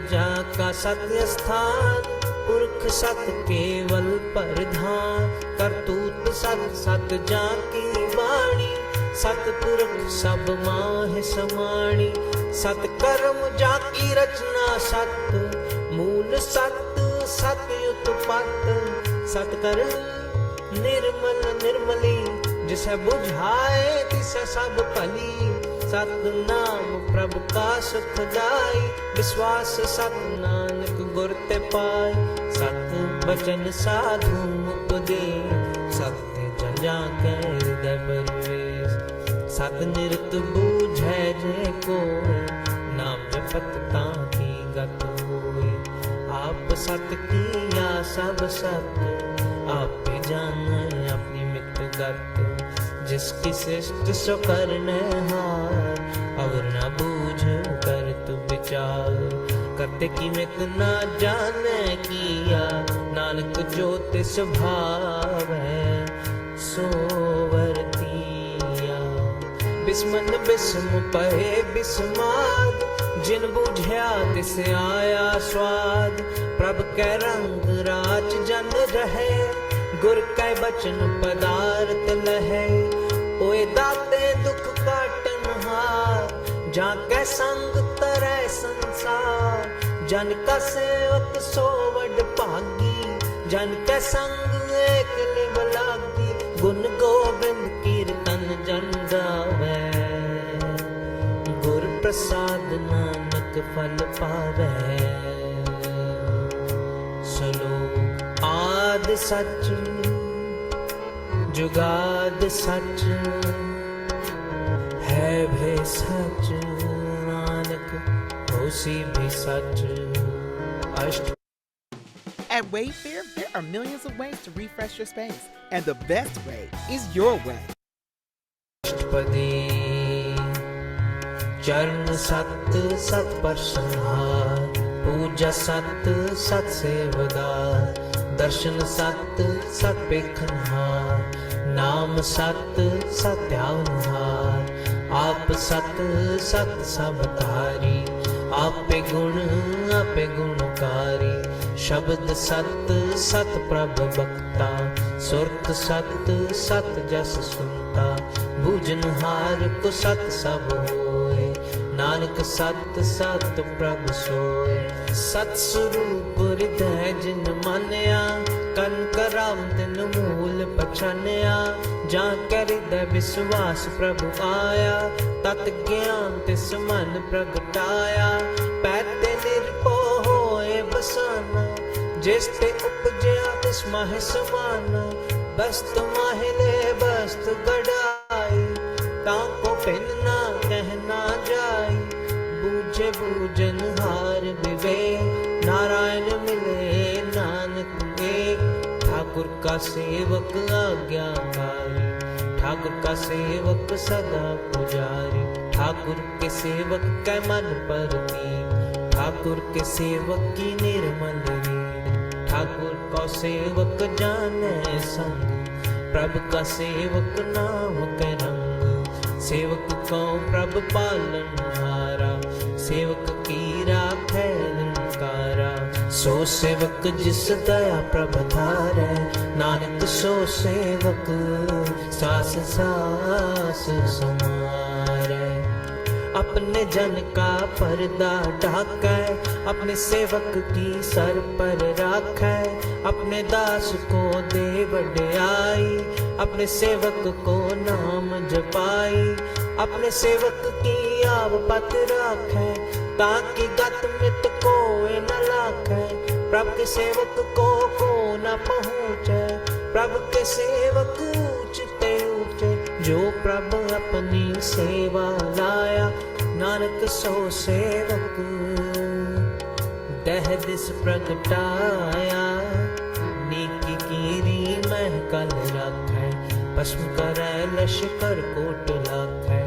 जाका सत्य स्थान, पुरख सत केवल प्रधान। करतूत सत सत जाकी वाणी, सतपुरख सब माह समाणी। सत कर्म जाकी रचना सत, मूल सत सत उत्पत। सत कर्म निर्मल निर्मली, जिसे बुझाए तिसे सब भली। सतनाम प्रभु का सुखदाई, विश्वास सत नानक गुर ते पाए। सत बचन साधु उपदेश, सत्य जन जाके हृदय प्रवेश। सत निरत बूझै जे कोय, नाम जपत ताकी गत होय। आप सत किया सब सत, आपे जाने अपनी मित गत। जिसकी शिष्ट सो करने हार, और न बूझ कर तु विचार। करते की मित ना जाने किया, नानक जो तिस भावै सो वर्तिया। बिस्मन बिस्म पहे बिस्माद, जिन बूझया तिस आया स्वाद। प्रभ कै रंग राज जन रहे, गुर कै बचन पदार्थ लहे। ओए दाते दुख काटन हार, जाकै संग तरै संसार। जन का सेवक सो वड भागी, जन कै संग एक लिव लागी। गुण गोबिंद कीर्तन जन गावै, गुर प्रसाद नानक फल पावै। सलोक आद सच, जुगाद सच, है भी सच। नानक होसी भी सच। अष्ट At Wayfair, there are millions of ways to refresh your space, and the best way is your way. अष्टपदी चरण सत सत पर संहार, पूजा सत सत सेवदार। दर्शन सत सत पेखनहार, नाम सत सत ध्यानहार। आप सत सत सब धारी, आपे गुण आपे गुणकारी। शब्द सत सत प्रभ बक्ता, सुरत सत सत जस सुनता। बूझनहार को सत सब होए, नानक सत सत प्रभ सोए। सत स्वरूप हृदय जिन मानया, कन कराम तिन मूल पछानया। जा कर हृदय विश्वास प्रभु आया, तत ज्ञान तिस मन प्रगटाया। पैते निरपो होए बसाना, जिस ते उपजया तिस माहे समाना। बस्त माहे ले बस्त गड़ाई, ताको पिन ना कहना जाई। बूझे बूझन हार विवेक, नारायण मिले नानक एक। ठाकुर का सेवक आज्ञाकारी, ठाकुर का सेवक सदा पुजारी। ठाकुर के सेवक कै मन परती, ठाकुर के सेवक की निर्मल रीत। ठाकुर का सेवक जाने संग, प्रभु का सेवक नाम कै रंग। सेवक को प्रभु पालन हारा, सेवक की राखै निरंकारा। सो सेवक जिस दया प्रभ धारै, नानक सो सेवक सास सास समारै। अपने जन का पर्दा ढाकै, अपने सेवक की सर पर राखै। अपने दास को दे वड्याई, अपने सेवक को नाम जपाई। अपने सेवक की आव पत राखै, ताकि गत मित कोय न लाखै। प्रभु के सेवक को न पहुँचे, प्रभु के सेवक ऊंचते ऊंचे। जो प्रभु अपनी सेवा लाया, नानक सो सेवक दह दिस प्रगटाया। नीकी कीरी महकल राखै, भस्म करै लश्कर कोट लाखै।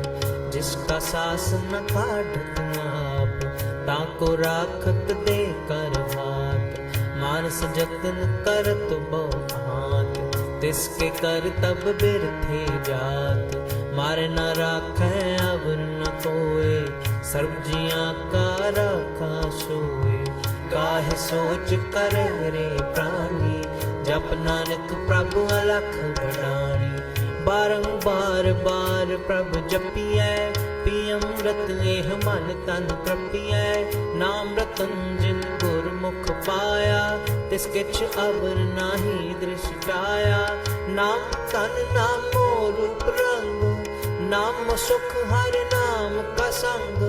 जिसका सास न काढ़त आप, ताको राखत दे कर हाथ। मानस जतन करत बहु हाथ, तिसके कर तब बिरथे जात। मारे न राखै अवर न कोय, सर्व जियां का राखा सोए। ਤਾਹਿ ਸੋਚ ਕਰੇ ਰੇ ਪ੍ਰਾਨੀ, ਜਪ ਨਾਨਕ ਪ੍ਰਭ ਅਲਖ ਬਡਾਣੀ। ਬਾਰੰਬਾਰ ਬਾਰ ਪ੍ਰਭ ਜਪੀਐ, ਪੀ ਅੰਮ੍ਰਿਤ ਇਹ ਮਨ ਤਨ ਤ੍ਰਪੀਐ। ਨਾਮ ਰਤਨ ਜਿਨ ਗੁਰਮੁਖ ਪਾਇਆ, ਤਿਸ ਕਿਛ ਅਵਰ ਨਾਹੀ ਦ੍ਰਿਸ਼ ਪਾਇਆ। ਨਾਮ ਤਨ ਨਾਮੋ ਰੂਪ ਰੰਗ, ਨਾਮ ਸੁਖ ਹਰ ਨਾਮ ਕਾ ਸੰਗ।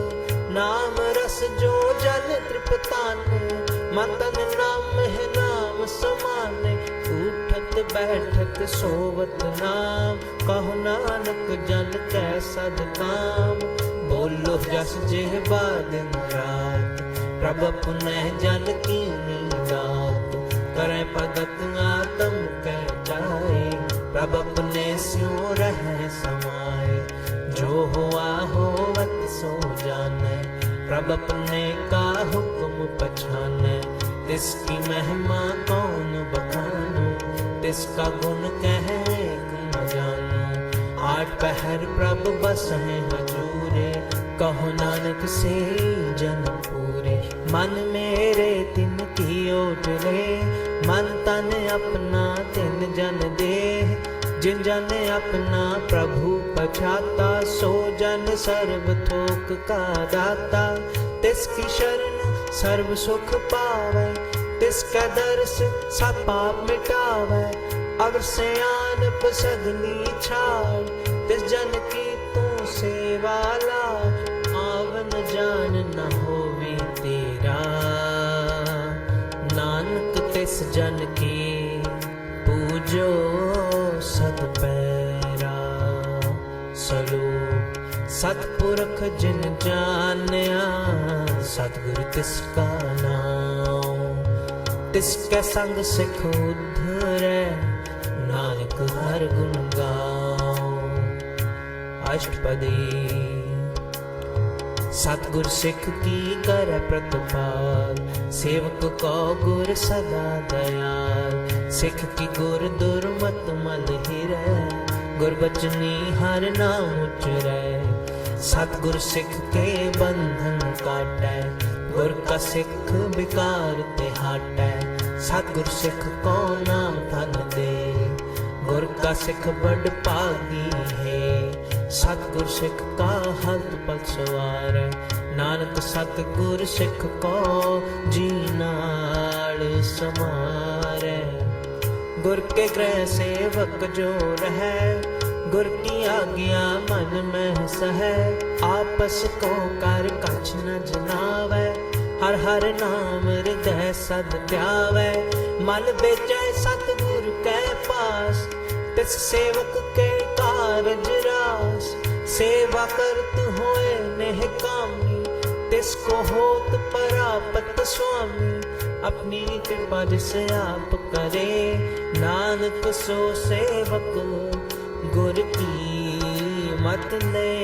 ਨਾਮ ਰਸ ਜੋ ਜਨ ਤ੍ਰਿਪਤਾਨੇ, ਮਨ ਤਨ ਨਾਮ ਹੈ ਨਾਮ ਸਮਾਨੇ। ਉਠਤ ਬੈਠਤ ਸੋਵਤ ਨਾਮ, ਕਹੋ ਨਾਨਕ ਜਨ ਕੈ ਸਦ ਕਾਮ। ਬੋਲੋ ਜਸ ਜਿਹਵਾ ਦਿਨ ਰਾਤ, ਪ੍ਰਭ ਪੁਨਹ ਜਨ ਕੀਨੀ ਦਾਤ। ਕਰੈ ਭਗਤ ਆਤਮ ਕੈ ਜਾਏ, ਪ੍ਰਭ ਪੁਨਹ ਸਿਉ ਰਹਿ ਸਮਾਏ। ਜੋ ਹੋਆ ਹੋਵਤ ਸੋ ਜਾਣੈ, ਪ੍ਰਭ अपने का हुक्म पछानै। तिसकी महिमा कौन बखानूं, तिसका गुण कह न जानूं। आठ पहर प्रभ बसहि हजूरे, कहो नानक से जन पूरे। मन मेरे तिन की ओटले, मन तन अपना तिन जन दे। जिन जन अपना प्रभु पछाता, सो जन सर्व थोक का दाता। तिसकी शरण सर्व सुख पावै, तिसका दर्श सब पाप मिटावै। अवर सियानप सगली छाड़, तिस जन की तू सेवा ला। आवन जान न होवे तेरा, नानक तिस जन की पूजो सत पैरा। सलोक सतपुरख जिन जानिया, सतगुरु तिसका नाम। तिसके संग सिख उद्धरै, नानक हर गुण गाओ। अष्टपदी सतगुर सिख की कर प्रतिपाल, सेवक को गुर सदा दयाल। सिख की गुर दुर्मत मल हिरै, गुरबचनी हर नाम उचरै। सतगुर सिख के बंधन काटै, गुर का सिख विकार ते हाटै। सतगुर सिख को नाम धन दे, गुर का सिख बड़ पागी है। सतगुर सिख का हत पल सवारै, नानक सतगुर सिख को जी नाल समारै। गुर के गृह सेवक जो रहै, गुर की आज्ञा मन में सहै। आपस को कर कछ न जनावै, हर हर नाम हृदय सद ध्यावै। मन बेचै सतगुर कै पास, तिस सेवक के कारज रास। सेवा करत होए नेह कामी, तिसको होत परापत स्वामी। अपनी कृपा जिसे आप करे, नानक सो सेवक गुर की मत ले।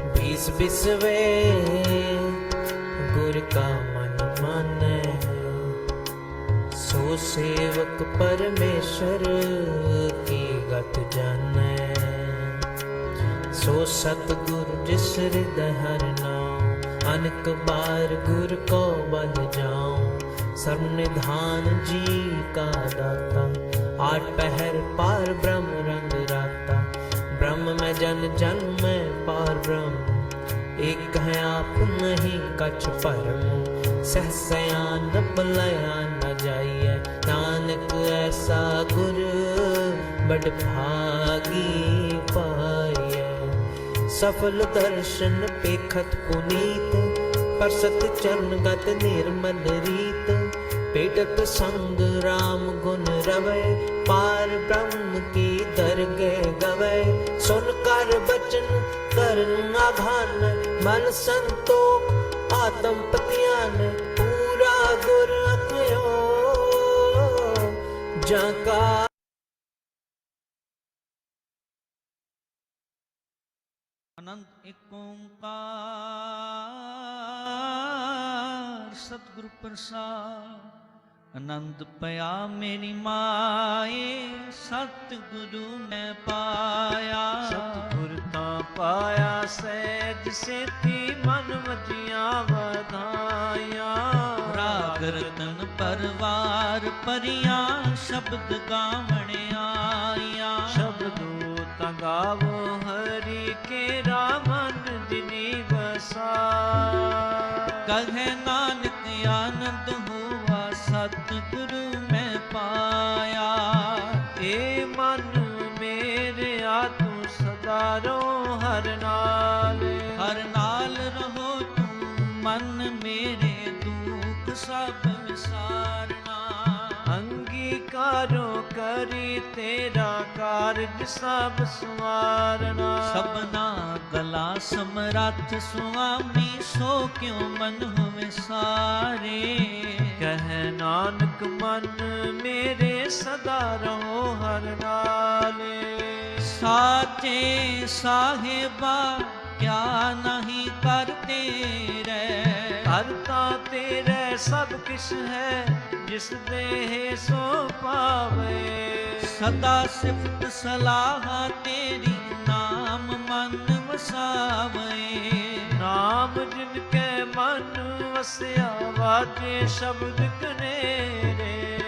बीस बिसवे गुर का मन मानै, सो सेवक परमेश्वर की गत जानै। सो सतगुर जिस हृदय हर नाम, अनेक बार गुर को बल जाऊं। सर्वनिधान जी का दाता, आठ पहर पार ब्रह्म रंग राता। ब्रह्म में जन जन में पार ब्रह्म, एक है आप नहीं कछ परम। सहसयान बलया न जाइए, नानक ऐसा गुर बड़ भागी पाइए। सफल दर्शन पेखत पुनीत, परसत चरण गत निर्मल रीत। पेटत संग राम गुण रवै, पार ब्रह्म की दरगह गवै। सुन कर बचन करन आघान, मन संतोख आत्म पतियान। पूरा गुर अखयो जाका। आनंद एक ओंकार सतगुरु प्रसाद। आनंद पया मेरी माए, सतगुरु मैं पाया। सतगुर ता पाया सहज सेती, मन वजिया वधाया। राग ਕਰਤਨ ਪਰਵਾਰ ਪਰੀਆਂ ਸ਼ਬਦ ਗਾਵਣ ਆਈਆਂ। ਸ਼ਬਦੋ ਤਾਂ ਗਾਵੋ ਹਰੀ ਕੇਰਾ ਮਨ ਜਿਨੀ ਵਸਾ। ਕਹੈ ਨਾਨਕ ਆਨੰਦ ਹੋਆ ਸਤਿਗੁਰੂ ਮੈਂ ਪਾਇਆ। ਏ ਮਨ ਮੇਰਿਆ ਤੂੰ ਸਦਾ ਰਹੁ ਹਰ ਨਾਲ। ਹਰ ਨਾਲ ਰਹੋ ਤੂੰ ਮਨ ਮੇਰੇ ਦੁਖ ਸਭ ਵਿਸਾਰਨਾ। ਅੰਗੀਕਾਰੋ ਕਰੀ ਤੇਰਾ ਕਾਰਜ ਸਭ ਸਵਾਰਨਾ। ਸਭਨਾ ਕਲਾ ਸਮਰੱਥ ਸੁਆਮੀ ਸੋ ਕਿਉ ਮਨ ਹੋਵੇ ਸਾਰੇ। ਕਹਿ ਨਾਨਕ ਮਨ ਮੇਰੇ ਸਦਾ ਰਹੋ ਹਰ ਨਾਲ। ਸਾਚੇ ਸਾਹਿਬਾ ਕਿਆ ਨਹੀਂ ਕਰ ਤੇਰੇ। ਕਰਤਾ ਤੇਰੇ ਸਭ ਕਿਛ ਹੈ ਜਿਸ ਦੇਹ ਸੋ ਪਾਵੇ। ਸਦਾ ਸਿਫਤ ਸਲਾਹ ਤੇਰੀ ਨਾਮ ਮਨ ਵਸਾਵੇ। ਨਾਮ ਜਿਨ ਕੈ ਮਨ ਵਸਿਆ ਵਾਜੇ ਸ਼ਬਦ ਕਨੇਰੇ।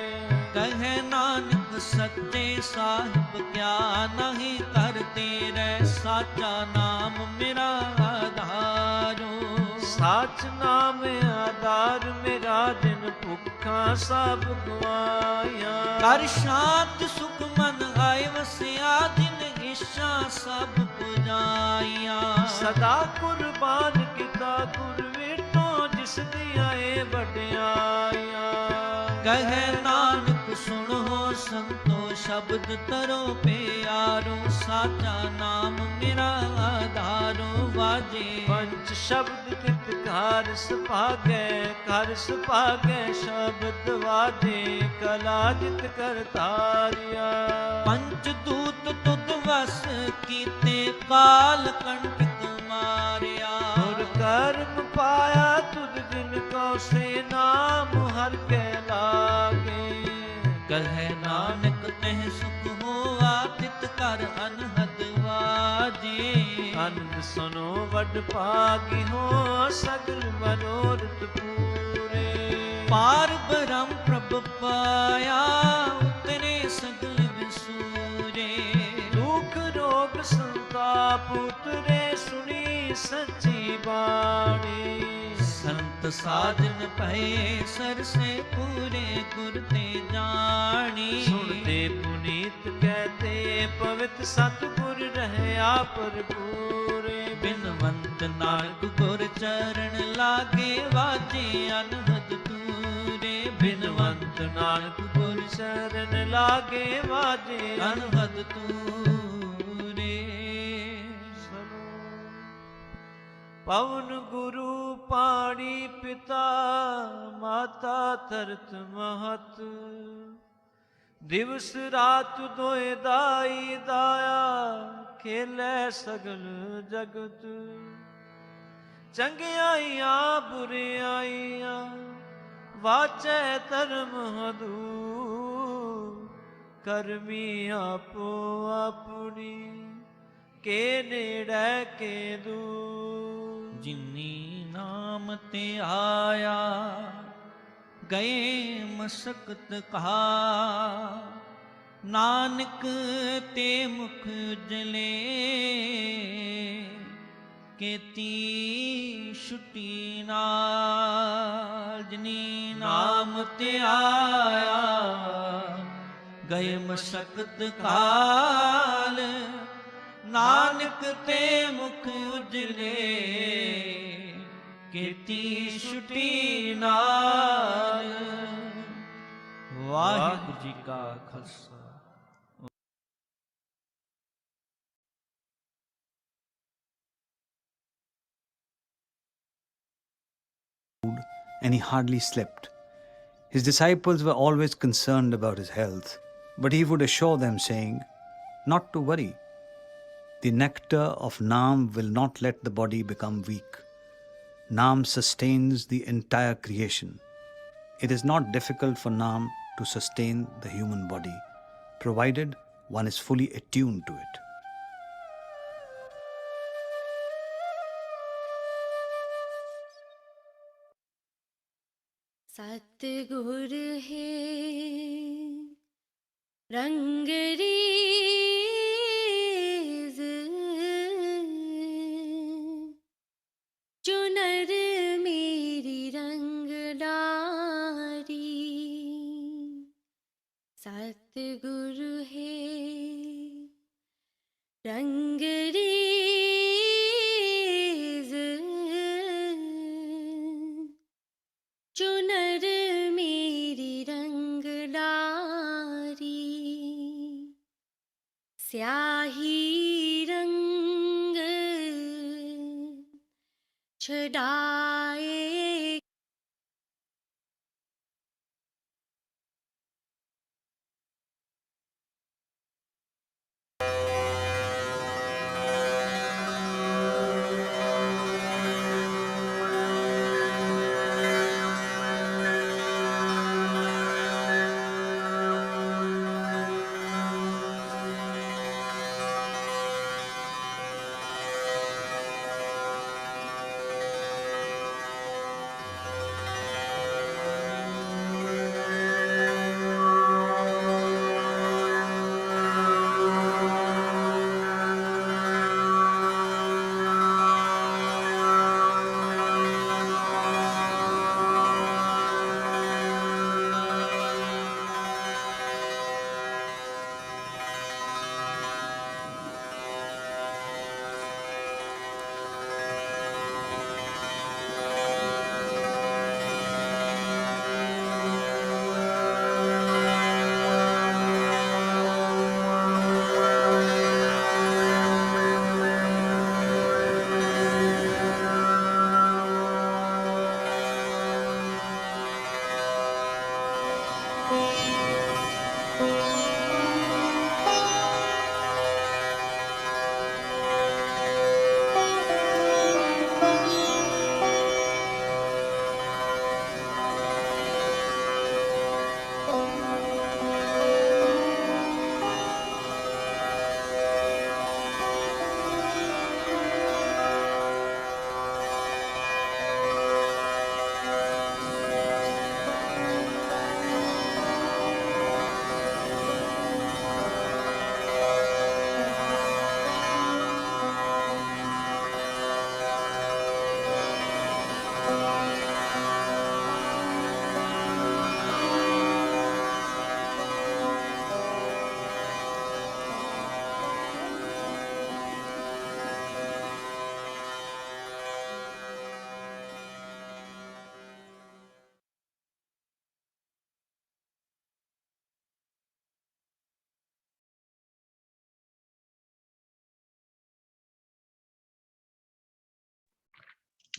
ਕਹੈ ਨਾਨਕ ਸੱਚੇ ਸਾਹਿਬ ਕਿਆ ਨਹੀਂ ਕਰ ਤੇਰੇ। ਸਾਚਾ ਨਾਮ ਮੇਰਾ ਆਧਾਰੋ। ਸਾਚ ਨਾਮ ਆਧਾਰ ਮੇਰਾ ਜਿਨ ਭੁੱਖਾਂ ਸਭ ਗਵਾਇਆ। ਕਰ ਸ਼ਾਂਤ ਸੁਖ ਮਨ ਆਏ ਵਸਿਆ ਜਿਨ ਇੱਛਾ ਸਭ ਪੁਜਾਈਆਂ। ਸਦਾ ਕੁਰਬਾਨ ਕੀਤਾ ਗੁਰ ਵੇਟੋ ਜਿਸ ਦੀਆਂ ਏ ਵਡਿਆਈਆਂ। ਕਹੈ ਨਾਨਕ ਸੁਣੋ ਸੰਤੋ ਸ਼ਬਦ ਤਰੋ ਪਿਆਰੋ। ਸਾਚਾ ਨਾਮ ਮੇਰਾ ਆਧਾਰੋ ਵਾਜੇ। ਪੰਚ ਸ਼ਬਦ ਤਿਤ ਘਰ ਸੁਭਾਗੈ ਘਰ ਸੁਭਾਗੈ ਸ਼ਬਦ ਵਾਜੇ। ਕਲਾ ਜਿਤ ਕਰਤਾਰਿਆ। ਪੰਚ ਦੂਤ ਤੁਧ ਵਸ ਕੀਤੇ ਕਾਲ ਕੰਟਕ ਮਾਰਿਆ। ਗੁਰ ਕਰਮ ਪਾਇਆ ਤੁਧ ਜਿਨ ਕੋ ਸੇ ਨਾਮ ਹਰ ਕੈ ਲਾਗੇ। ਕਹੈ ਨਾਨਕ ਤਹਿ ਸੁਖ ਹੋਆ ਤਿਤ ਕਰ ਅਨਹਦ ਵਾਜੇ। ਆਨੰਦ ਸੁਨੋ ਵਡ ਭਾਗੀ ਹੋ ਸਗਲ ਮਨੋਰਥ ਪੂਰੇ। ਪਾਰ ਬ੍ਰਹਮ ਪ੍ਰਭ ਪਾਇਆ ਉਤਰੇ ਸਗਲ ਵਿਸੂਰੇ। ਦੁਖ ਰੋਗ ਸੰਤਾਪ ਉਤਰੇ ਸੁਣੀ ਸੱਚੀ ਬਾਣੀ। ਸੰਤ ਸਾਜਨ ਭਏ ਸਰਸੇ ਪੂਰੇ ਗੁਰ ਤੇ ਜਾਣੀ। ਸੁਣਦੇ ਪੁਨੀਤ ਕਹਤੇ ਪਵਿੱਤ ਸਤਿਗੁਰ ਰਹਿਆ ਭਰਪੂਰੇ। ਬਿਨਵੰਤ ਨਾਨਕ ਗੁਰ ਚਰਨ ਲਾਗੇ ਵਾਜੇ ਅਨਹਦ ਤੂਰੇ। ਬਿਨਵੰਤ ਨਾਨਕ ਗੁਰ ਚਰਨ ਲਾਗੇ ਵਾਜੇ ਅਨਹਦ ਤੂਰੇ। ਪਵਨ ਗੁਰੂ ਪਾਣੀ ਪਿਤਾ ਮਾਤਾ ਧਰਤ ਮਹਤ। ਦਿਵਸ ਰਾਤ ਦੋਇ ਦਾਈ ਦਾਇਆ ਖੇਲੇ ਸਗਲ ਜਗਤ। ਚੰਗਿਆਈਆਂ ਬੁਰਿਆਈਆਂ ਵਾਚੈ ਧਰਮ ਹਦੂ। ਕਰਮੀ ਆਪੋ ਆਪਣੀ ਕੇ ਨੇੜੇ ਕੇ ਦੂਰ। ਜਿਨੀ ਨਾਮ ਤੇ ਆਇਆ ਗਏ ਮਸਕਤ ਕਹਾ। ਨਾਨਕ ਤੇ ਮੁਖ ਉਜਲੇ ਕੀਤੀ ਛੁੱਟੀ ਨਾਲ। ਜਿਨੀ ਨਾਮ ਤੇ ਆਇਆ ਗਏ ਮਸਕਤ ਕਾਲ। ਨਾਨਕ ਤੇ ਮੁਖ ਉਜਲੇ ਕੀਤੀ ਛੁੱਟੀ ਨਾਲ। ਵਾਹਿਗੁਰੂ ਜੀ ਕਾ Khalsa. And he hardly slept. His disciples were always concerned about his health, but he would assure them, saying, "Not to worry. The nectar of Naam will not let the body become weak. Naam sustains the entire creation. It is not difficult for Naam to sustain the human body, provided one is fully attuned to it." सतगुर है रंगरेज चुनर मेरी रंग डारी सतगुर है रंगरेज चुनर मेरी रंग डारी स्याही रंग छड़ाए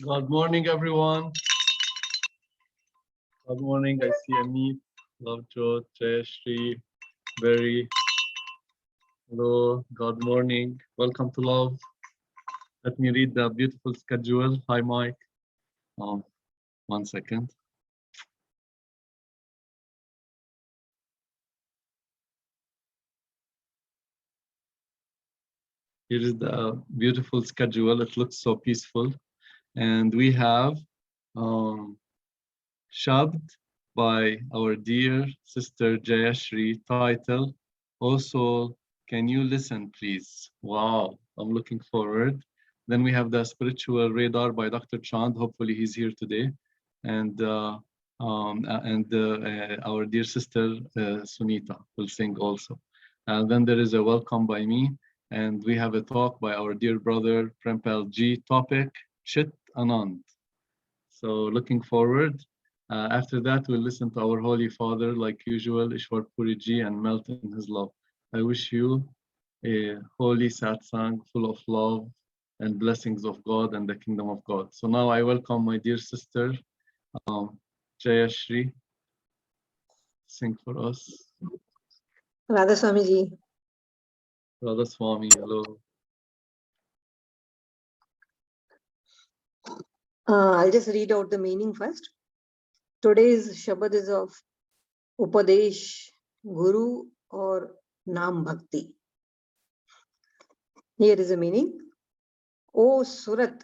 Good morning, everyone. Good morning. I see Amit, Lovejoy, Jayashri, Berry. Hello. Good morning. Welcome to Love. Let me read the beautiful schedule. Hi, Mike. 1 second. Here is the beautiful schedule. It looks so peaceful. And we have Shabd by our dear sister Jayashri, title, Also, Can You Listen, Please? Wow, I'm looking forward. Then we have the spiritual radar by Dr. Chand. Hopefully he's here today. And our dear sister Sunita will sing also. And then there is a welcome by me. And we have a talk by our dear brother Prempel G. Topic, Chit Anand. So looking forward. After that, we'll listen to our Holy Father, like usual, Ishwar Puriji, and melt in his love. I wish you a holy satsang full of love and blessings of God and the kingdom of God. So now I welcome my dear sister, Jayashri, sing for us. Radha Swamiji. Radha Swami, hello. I'll just read out the meaning first. Today's Shabad is of Upadesh, Guru or Nam Bhakti. Here is the meaning. O Surat,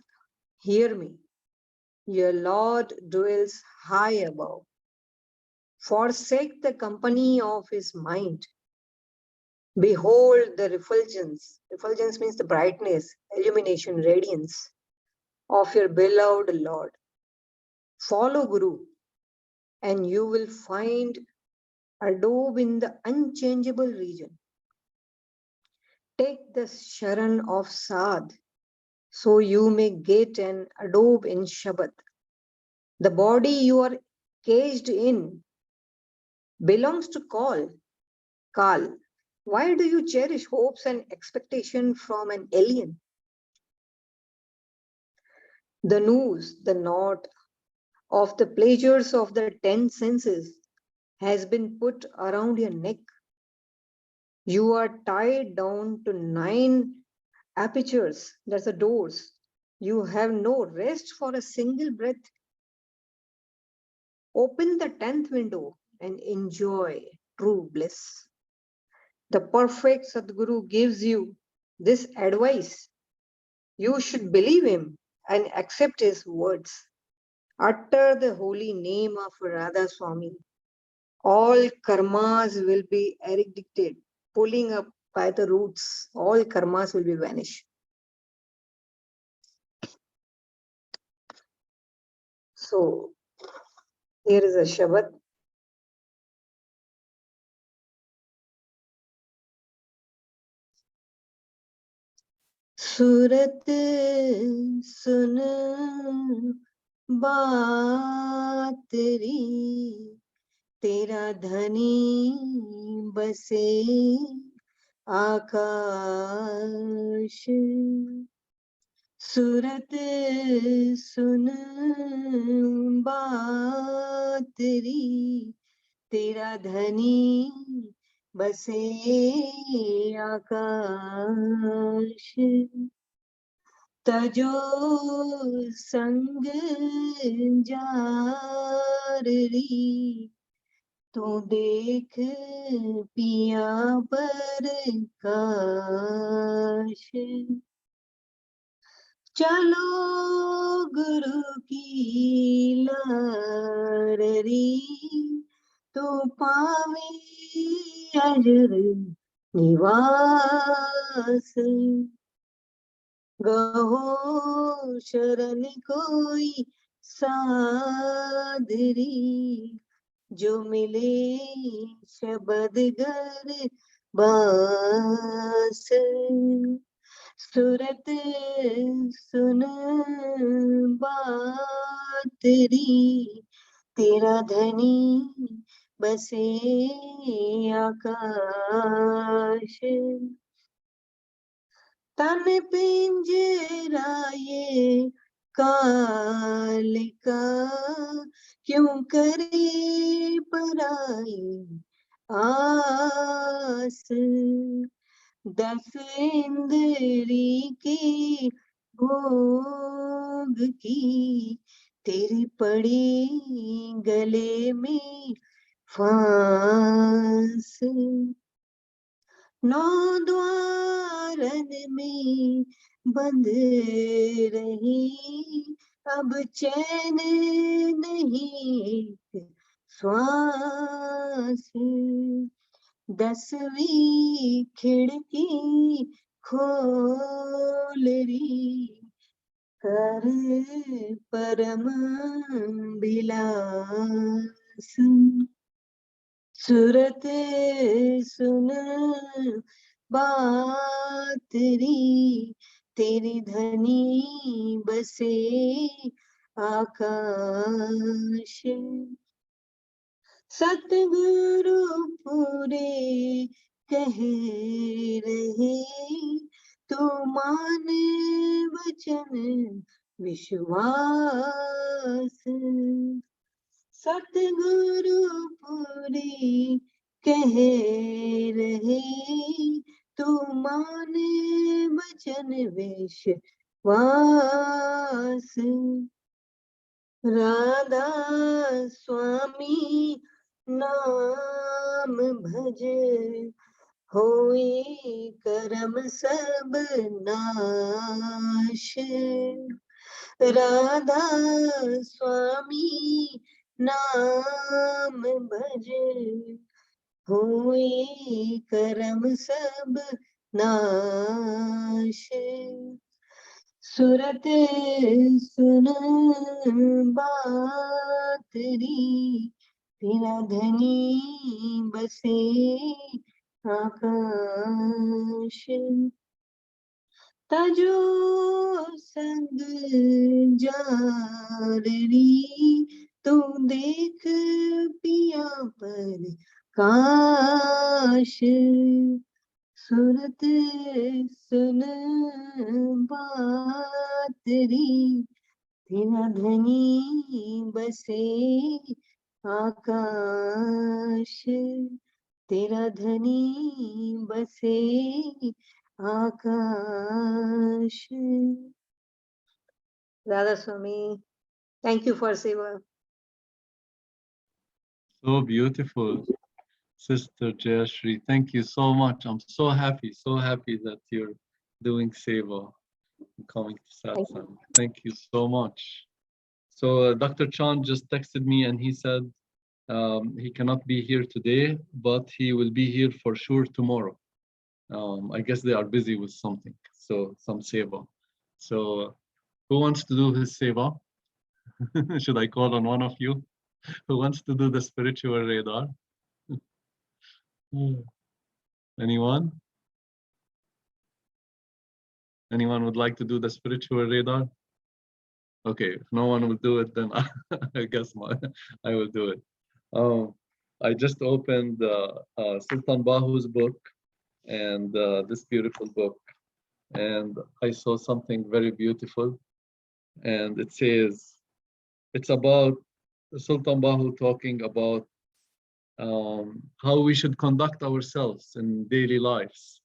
hear me. Your Lord dwells high above forsake the company of his mind. Behold the refulgence. Refulgence means the brightness, illumination, radiance of your beloved Lord. Follow Guru, and you will find adobe in the unchangeable region. Take the Sharan of Sad, so you may get an adobe in Shabad. The body you are caged in belongs to Kal. Why do you cherish hopes and expectation from an alien? The noose, the knot of the pleasures of the 10 senses has been put around your neck. You are tied down to 9 apertures, that's the doors. You have no rest for a single breath. Open the 10th window and enjoy true bliss. The perfect Sadguru gives you this advice. You should believe him and accept his words. Utter the holy name of Radha Swami. All karmas will be eradicated, pulling up by the roots. All karmas will be vanished. So, here is a Shabad. Surat sun baat teri, tera dhani base आकाश सूरत सुन बात तेरी तेरा धनी बसे आकाश तजो संग जारी तो देख पिया पर काश चलो गुरु की लाररी तो पावे अजर निवास गहो शरण कोई साधरी जो मिले शबद घर बास सूरत सुन बात तेरी तेरा धनी बसे आकाश तन पिंजराए काल का क्यों करे पराई आस 10 इंद्री के भोग की तेरी पड़ी गले में फांस 9 द्वारन में बंद रही अब चैन नहीं श्वास 10वीं खिड़की खोल रही कर परम बिलास सूरत सुन बात तेरी धनी बसे आकाश सतगुरु पूरे कह रहे तो मान वचन विश्वास सतगुरु पूरी कह रहे तो मान वचन विश्वास राधा स्वामी नाम भज होए करम सब नाश राधा स्वामी नाम भज होए करम सब नाश सुरत सुन बात री तेरा धनी बसे आकाश तजो संग जाररी तू देख पिया पर काश सुरत सुन बात री तेरा धनी बसे आकाश तेरा धनी बसे आकाश. Radha Swami, thank you for Seva. So beautiful, Sister Jayashri. Thank you so much. I'm so happy that you're doing Seva and coming to satsang. Thank you so much. So Dr. Chan just texted me and he said he cannot be here today, but he will be here for sure tomorrow. I guess they are busy with something, so some seva. So who wants to do his seva? Should I call on one of you? Who wants to do the spiritual radar? Anyone? Anyone would like to do the spiritual radar? Okay, if no one will do it, then I guess I will do it. I just opened Sultan Bahu's book and this beautiful book, and I saw something very beautiful, and it says, it's about Sultan Bahu talking about how we should conduct ourselves in daily lives,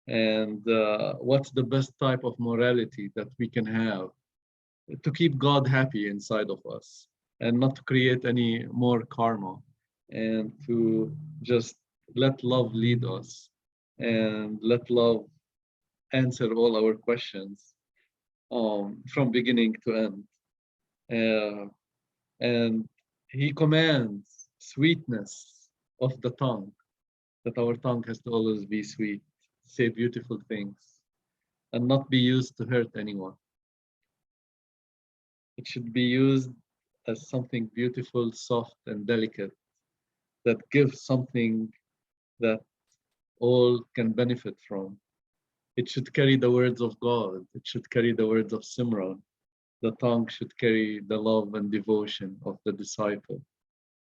and what's the best type of morality that we can have to keep God happy inside of us and not to create any more karma, and to just let love lead us and let love answer all our questions from beginning to end. And he commands sweetness of the tongue, that our tongue has to always be sweet, say beautiful things, and not be used to hurt anyone. It should be used as something beautiful, soft, and delicate, that gives something that all can benefit from. It should carry the words of God. It should carry the words of Simran. The tongue should carry the love and devotion of the disciple.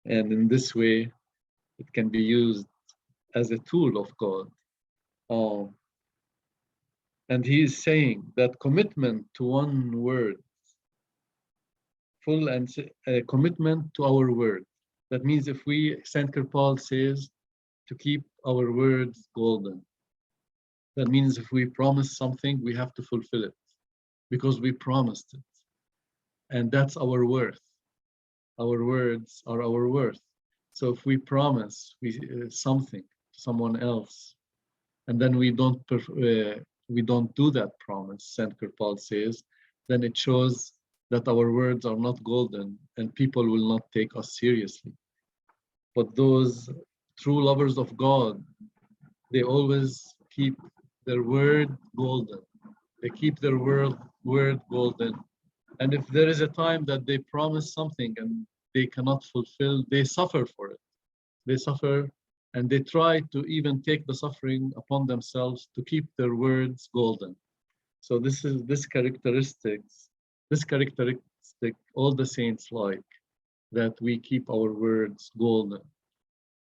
And in this way, it can be used as a tool of God. And he is saying that commitment to one word, full and commitment to our word. That means if we, Saint Kirpal says, to keep our words golden. That means if we promise something, we have to fulfill it because we promised it. And that's our worth. Our words are our worth. So if we promise something to someone else, and then we don't do that promise, Saint Kirpal says, then it shows that our words are not golden and people will not take us seriously. But those true lovers of God, they always keep their word golden. They keep their word golden. And if there is a time that they promise something and they cannot fulfill, they suffer for it. They suffer and they try to even take the suffering upon themselves to keep their words golden. So this characteristic all the saints like, that we keep our words golden.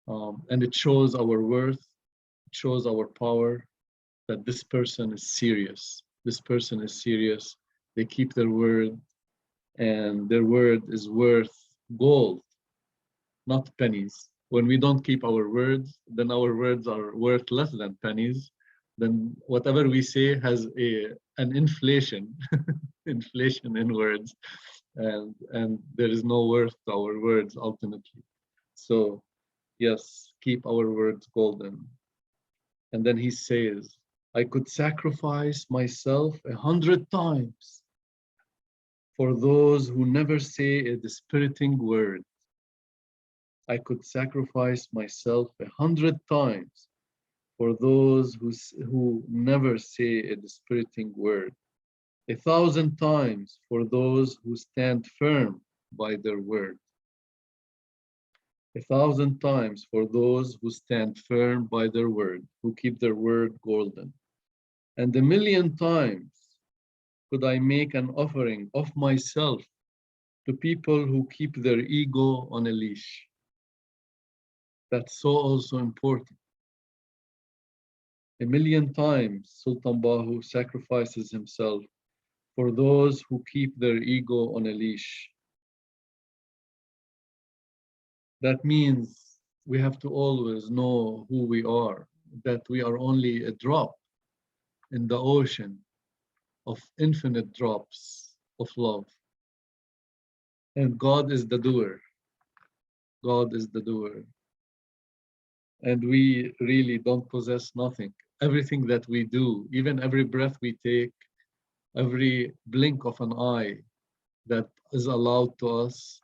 And it shows our worth, it shows our power, that this person is serious. This person is serious. They keep their word, and their word is worth gold, not pennies. When we don't keep our words, then our words are worth less than pennies. Then whatever we say has an inflation, inflation in words, and there is no worth to our words ultimately. So yes, keep our words golden. And then he says, I could sacrifice myself 100 times for those who never say a dispiriting word. I could sacrifice myself 100 times for those who never say a dispiriting word, 1,000 times for those who stand firm by their word, 1,000 times for those who stand firm by their word, who keep their word golden. And 1,000,000 times could I make an offering of myself to people who keep their ego on a leash. That's so also important. 1,000,000 times Sultan Bahu sacrifices himself for those who keep their ego on a leash. That means we have to always know who we are, that we are only a drop in the ocean of infinite drops of love. And God is the doer. God is the doer. And we really don't possess nothing. Everything that we do, even every breath we take, every blink of an eye that is allowed to us,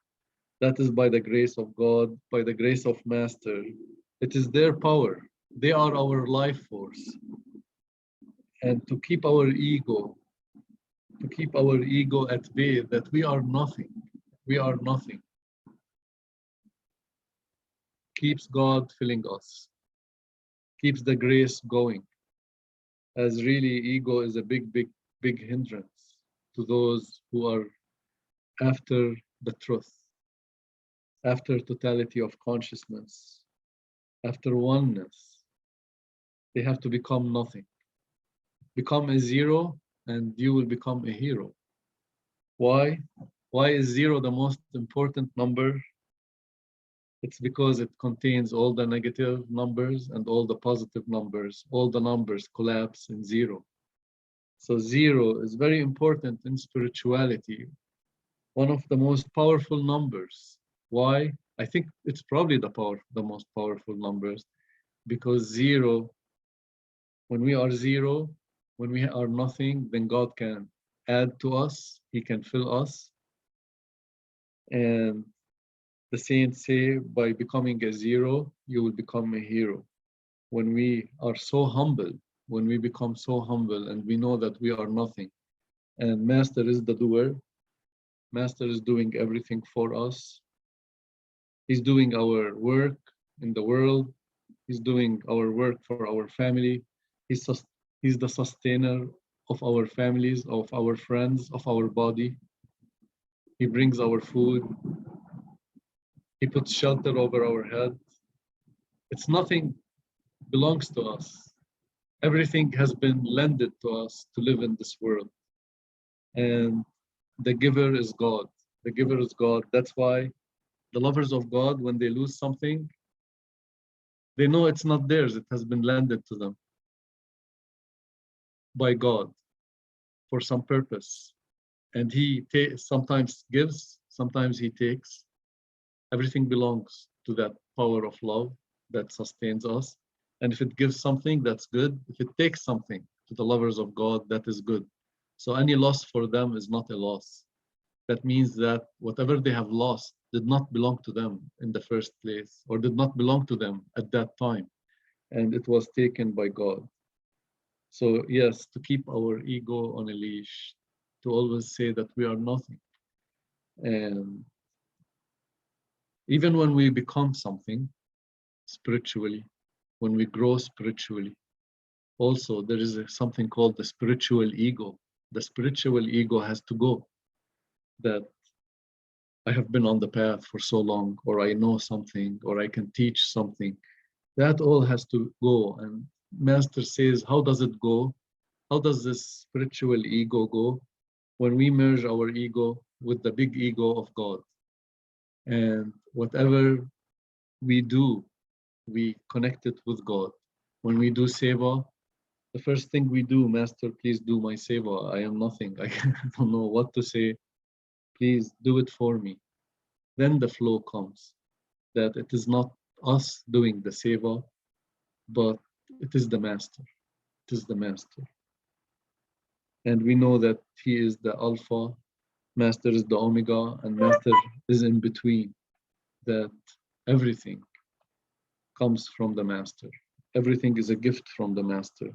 that is by the grace of God, by the grace of Master. It is their power. They are our life force. And to keep our ego at bay, that we are nothing, keeps God filling us, keeps the grace going. As really ego is a big hindrance to those who are after the truth, after totality of consciousness, after oneness. They have to become nothing. Become a zero and you will become a hero. Why? Why is zero the most important number? It's because it contains all the negative numbers and all the positive numbers. All the numbers collapse in zero. So zero is very important in spirituality. One of the most powerful numbers. Why? I think it's probably the most powerful numbers, because zero, when we are zero, when we are nothing, then God can add to us, He can fill us. And the saints say, by becoming a zero, you will become a hero. When we are so humble, when we become so humble and we know that we are nothing, and Master is the doer, Master is doing everything for us. He's doing our work in the world. He's doing our work for our family. He's the sustainer of our families, of our friends, of our body. He brings our food. He puts shelter over our head. It's nothing belongs to us. Everything has been lended to us to live in this world. And the giver is God. The giver is God. That's why the lovers of God, when they lose something, they know it's not theirs. It has been lended to them by God for some purpose. And He sometimes gives, sometimes He takes. Everything belongs to that power of love that sustains us. And if it gives something, that's good. If it takes something to the lovers of God, that is good. So any loss for them is not a loss. That means that whatever they have lost did not belong to them in the first place, or did not belong to them at that time. And it was taken by God. So yes, to keep our ego on a leash, to always say that we are nothing. And even when we become something spiritually, when we grow spiritually, also there is something called the spiritual ego. The spiritual ego has to go. That I have been on the path for so long, or I know something, or I can teach something. That all has to go. And Master says, how does it go? How does this spiritual ego go? When we merge our ego with the big ego of God. And whatever we do, we connect it with God. When we do seva, the first thing we do, Master, please do my seva. I am nothing. I don't know what to say. Please do it for me. Then the flow comes, that it is not us doing the seva, but it is the Master. It is the Master. And we know that He is the Alpha, Master is the Omega, and Master is in between. That Everything comes from the Master. Everything is a gift from the Master.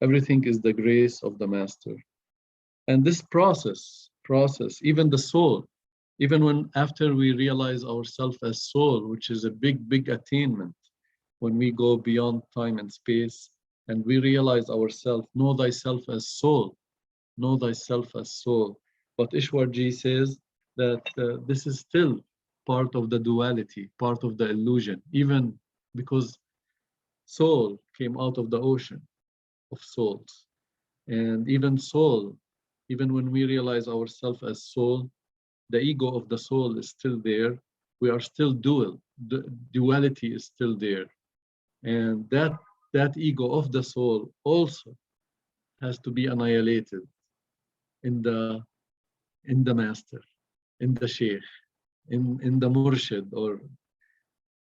Everything is the grace of the Master. And this process, even the soul, even when after we realize ourselves as soul, which is a big attainment, when we go beyond time and space and we realize ourselves, know thyself as soul, know thyself as soul. But Ishwarji says that this is still part of the duality, part of the illusion, even because soul came out of the ocean of souls. And even soul, even when we realize ourselves as soul, the ego of the soul is still there. We are still dual. The duality is still there. And that ego of the soul also has to be annihilated in the master, in the sheikh, in the murshid, or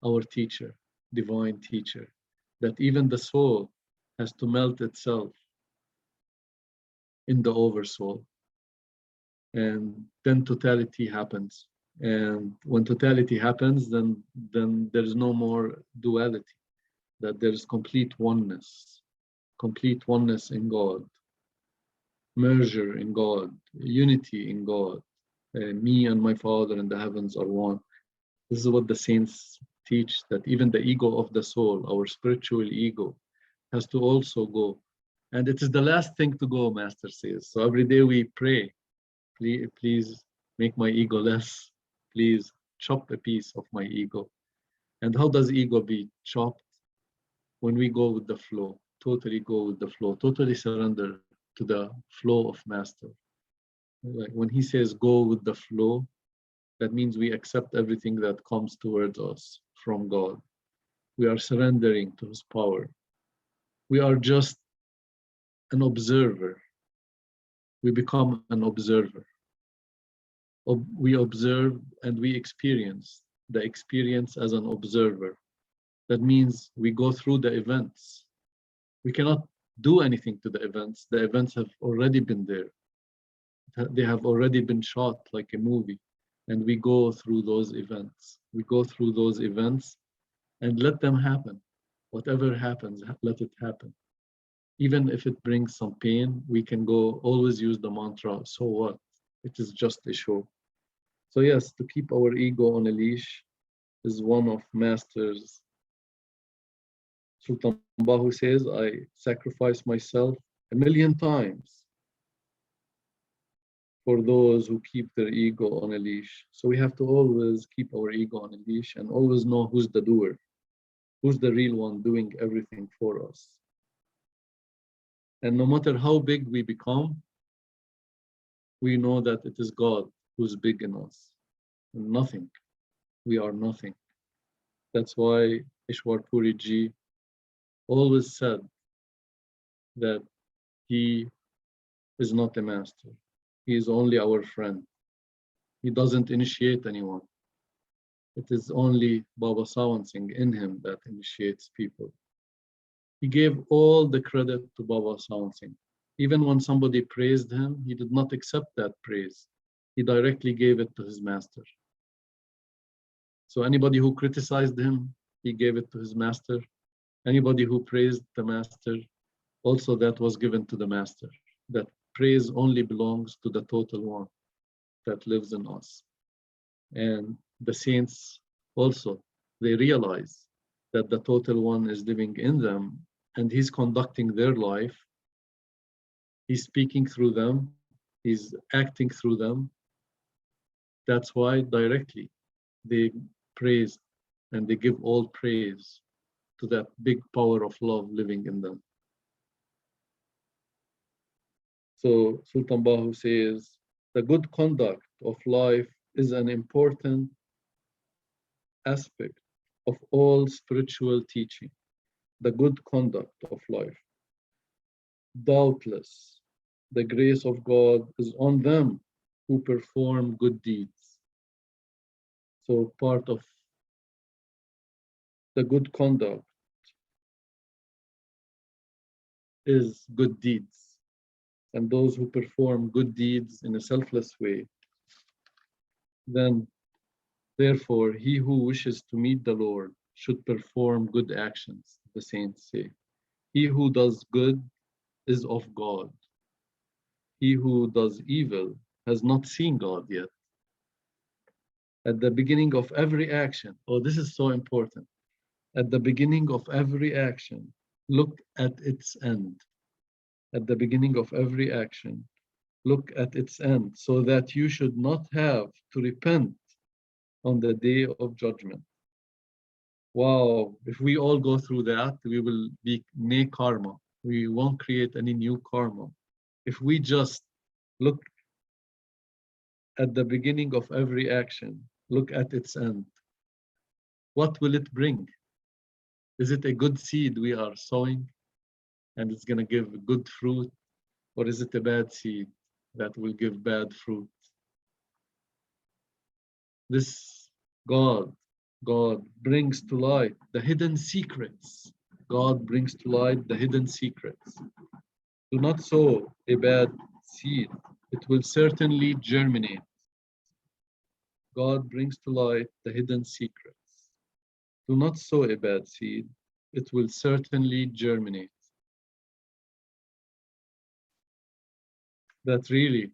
our teacher, divine teacher, that even the soul has to melt itself in the oversoul. And then totality happens. And when totality happens, then there's no more duality, that there's complete oneness in God, merger in God, unity in God. Me and my Father in the heavens are one. This is what the saints teach, that even the ego of the soul, our spiritual ego, has to also go. And it is the last thing to go, Master says. So every day we pray, please make my ego less. Please chop a piece of my ego. And how does ego be chopped? When we go with the flow, totally go with the flow, totally surrender to the flow of Master. Like when he says go with the flow, that means we accept everything that comes towards us from God. We are surrendering to his power. We are just an observer. We become an observer. We observe and we experience the experience as an observer. That means we go through the events. We cannot do anything to the events. The events have already been there. They have already been shot like a movie. And we go through those events. We go through those events and let them happen. Whatever happens, let it happen. Even if it brings some pain, we can go always use the mantra, so what? It is just a show. So yes, to keep our ego on a leash is one of Master's. Sultan Bahu says, I sacrifice myself 1,000,000 times for those who keep their ego on a leash. So we have to always keep our ego on a leash and always know who's the doer, who's the real one doing everything for us. And no matter how big we become, we know that it is God who's big in us. And nothing. We are nothing. That's why Ishwar Puri Ji always said that he is not a master. He is only our friend. He doesn't initiate anyone. It is only Baba Sawan Singh in him that initiates people. He gave all the credit to Baba Sawan Singh. Even when somebody praised him, he did not accept that praise. He directly gave it to his master. So anybody who criticized him, he gave it to his master. Anybody who praised the master, also that was given to the master. That praise only belongs to the total one that lives in us. And the saints also, they realize that the total one is living in them and he's conducting their life. He's speaking through them. He's acting through them. That's why directly they praise and they give all praise to that big power of love living in them. So Sultan Bahu says, the good conduct of life is an important aspect of all spiritual teaching. The good conduct of life. Doubtless, the grace of God is on them who perform good deeds. So part of the good conduct is good deeds. And those who perform good deeds in a selfless way, then Therefore, he who wishes to meet the Lord should perform good actions, the saints say. He who does good is of God. He who does evil has not seen God yet. At the beginning of every action, oh, this is so important. At the beginning of every action, look at its end. At the beginning of every action, look at its end, so that you should not have to repent on the day of judgment. Wow, if we all go through that, we will be ne karma. We won't create any new karma. If we just look at the beginning of every action, look at its end, what will it bring? Is it a good seed we are sowing and it's going to give good fruit? Or is it a bad seed that will give bad fruit? This God brings to light the hidden secrets. God brings to light the hidden secrets. Do not sow a bad seed. It will certainly germinate. God brings to light the hidden secrets. Do not sow a bad seed. It will certainly germinate. That really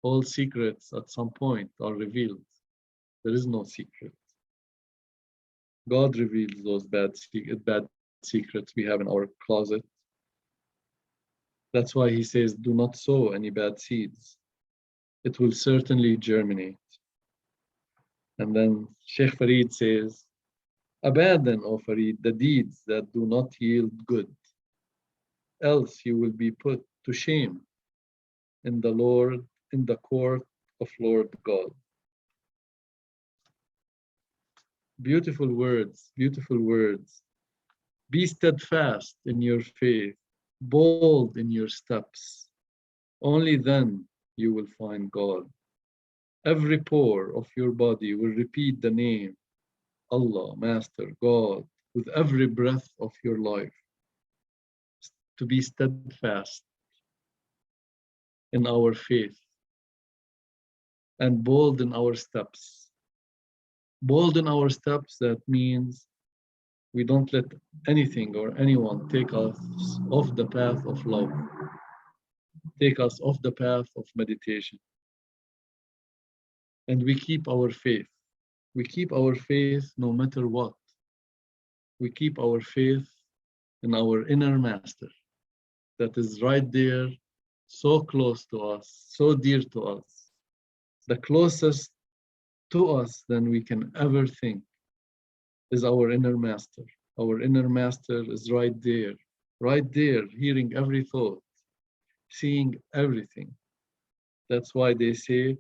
all secrets at some point are revealed. There is no secret. God reveals those bad secrets we have in our closet. That's why he says, do not sow any bad seeds. It will certainly germinate. And then Sheikh Farid says, abandon, O Farid, the deeds that do not yield good. Else you will be put to shame in the court of Lord God. Beautiful words, beautiful words. Be steadfast in your faith, bold in your steps. Only then you will find God. Every pore of your body will repeat the name, Allah, Master, God, with every breath of your life. To be steadfast in our faith and bold in our steps. Bold in our steps, that means we don't let anything or anyone take us off the path of love, take us off the path of meditation. And we keep our faith. We keep our faith no matter what. We keep our faith in our inner master that is right there, so close to us, so dear to us, the closest to us than we can ever think is our inner master. Our inner master is right there, hearing every thought, seeing everything. That's why they say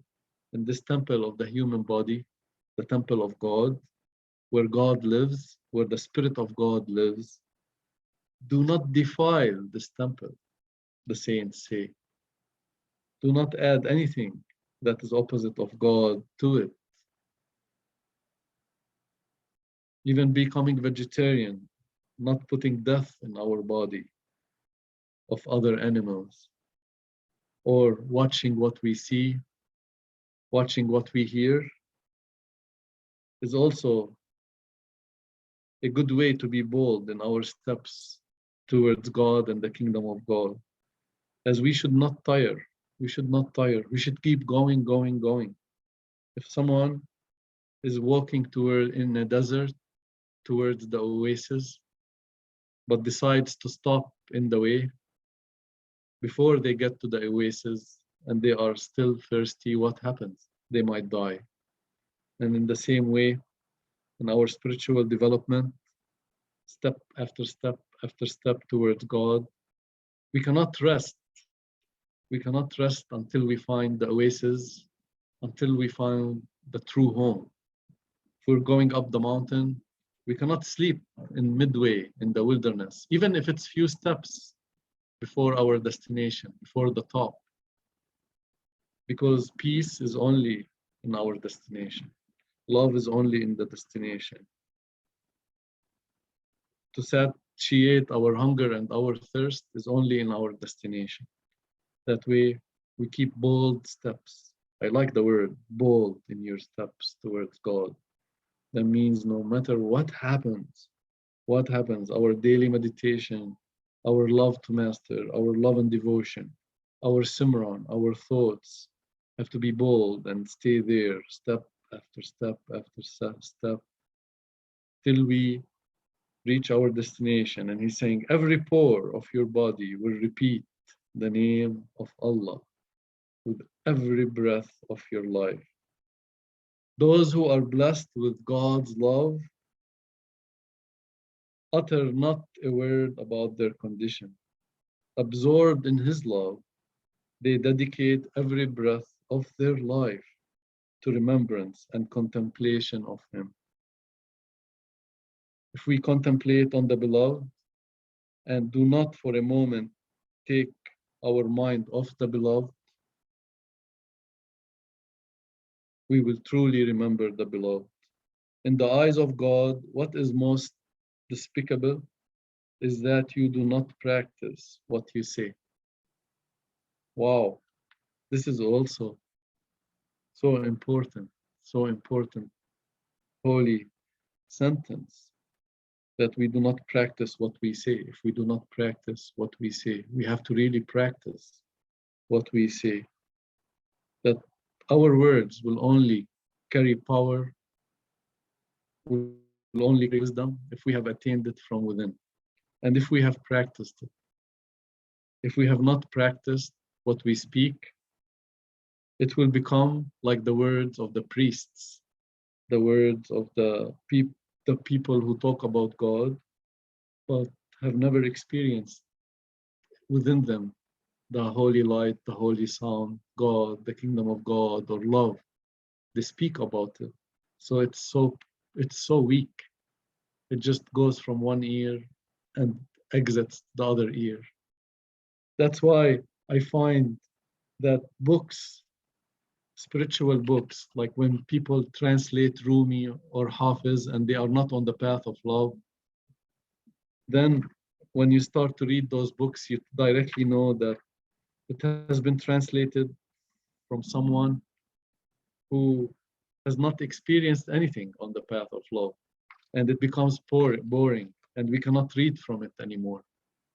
in this temple of the human body, the temple of God, where God lives, where the Spirit of God lives, do not defile this temple, the saints say. Do not add anything that is opposite of God to it. Even becoming vegetarian, not putting death in our body of other animals, or watching what we see, watching what we hear, is also a good way to be bold in our steps towards God and the kingdom of God. As we should not tire. We should not tire. We should keep going, going, going. If someone is walking in a desert towards the oasis, but decides to stop in the way, before they get to the oasis and they are still thirsty, what happens? They might die. And in the same way, in our spiritual development, step after step after step towards God, we cannot rest. We cannot rest until we find the oasis, until we find the true home. If we're going up the mountain, we cannot sleep in midway in the wilderness, even if it's few steps before our destination, before the top, because peace is only in our destination. Love is only in the destination. To satiate our hunger and our thirst is only in our destination. That way, we keep bold steps. I like the word bold in your steps towards God. That means no matter what happens, our daily meditation, our love to Master, our love and devotion, our simran, our thoughts have to be bold and stay there, step after step after step, till we reach our destination. And he's saying every pore of your body will repeat the name of Allah with every breath of your life. Those who are blessed with God's love utter not a word about their condition. Absorbed in His love, they dedicate every breath of their life to remembrance and contemplation of Him. If we contemplate on the Beloved and do not for a moment take our mind off the Beloved, we will truly remember the Beloved. In the eyes of God, what is most despicable is that you do not practice what you say. Wow, this is also so important, holy sentence, that we do not practice what we say. If we do not practice what we say, we have to really practice what we say. That our words will only carry power, will only carry wisdom if we have attained it from within. And if we have practiced it. If we have not practiced what we speak, it will become like the words of the priests, the words of the people who talk about God, but have never experienced within them the holy light, the holy sound, God, the kingdom of God, or love. They speak about it. So it's so weak. It just goes from one ear and exits the other ear. That's why I find that books, spiritual books, like when people translate Rumi or Hafiz and they are not on the path of love, then when you start to read those books, you directly know that it has been translated from someone who has not experienced anything on the path of love. And it becomes boring, and we cannot read from it anymore.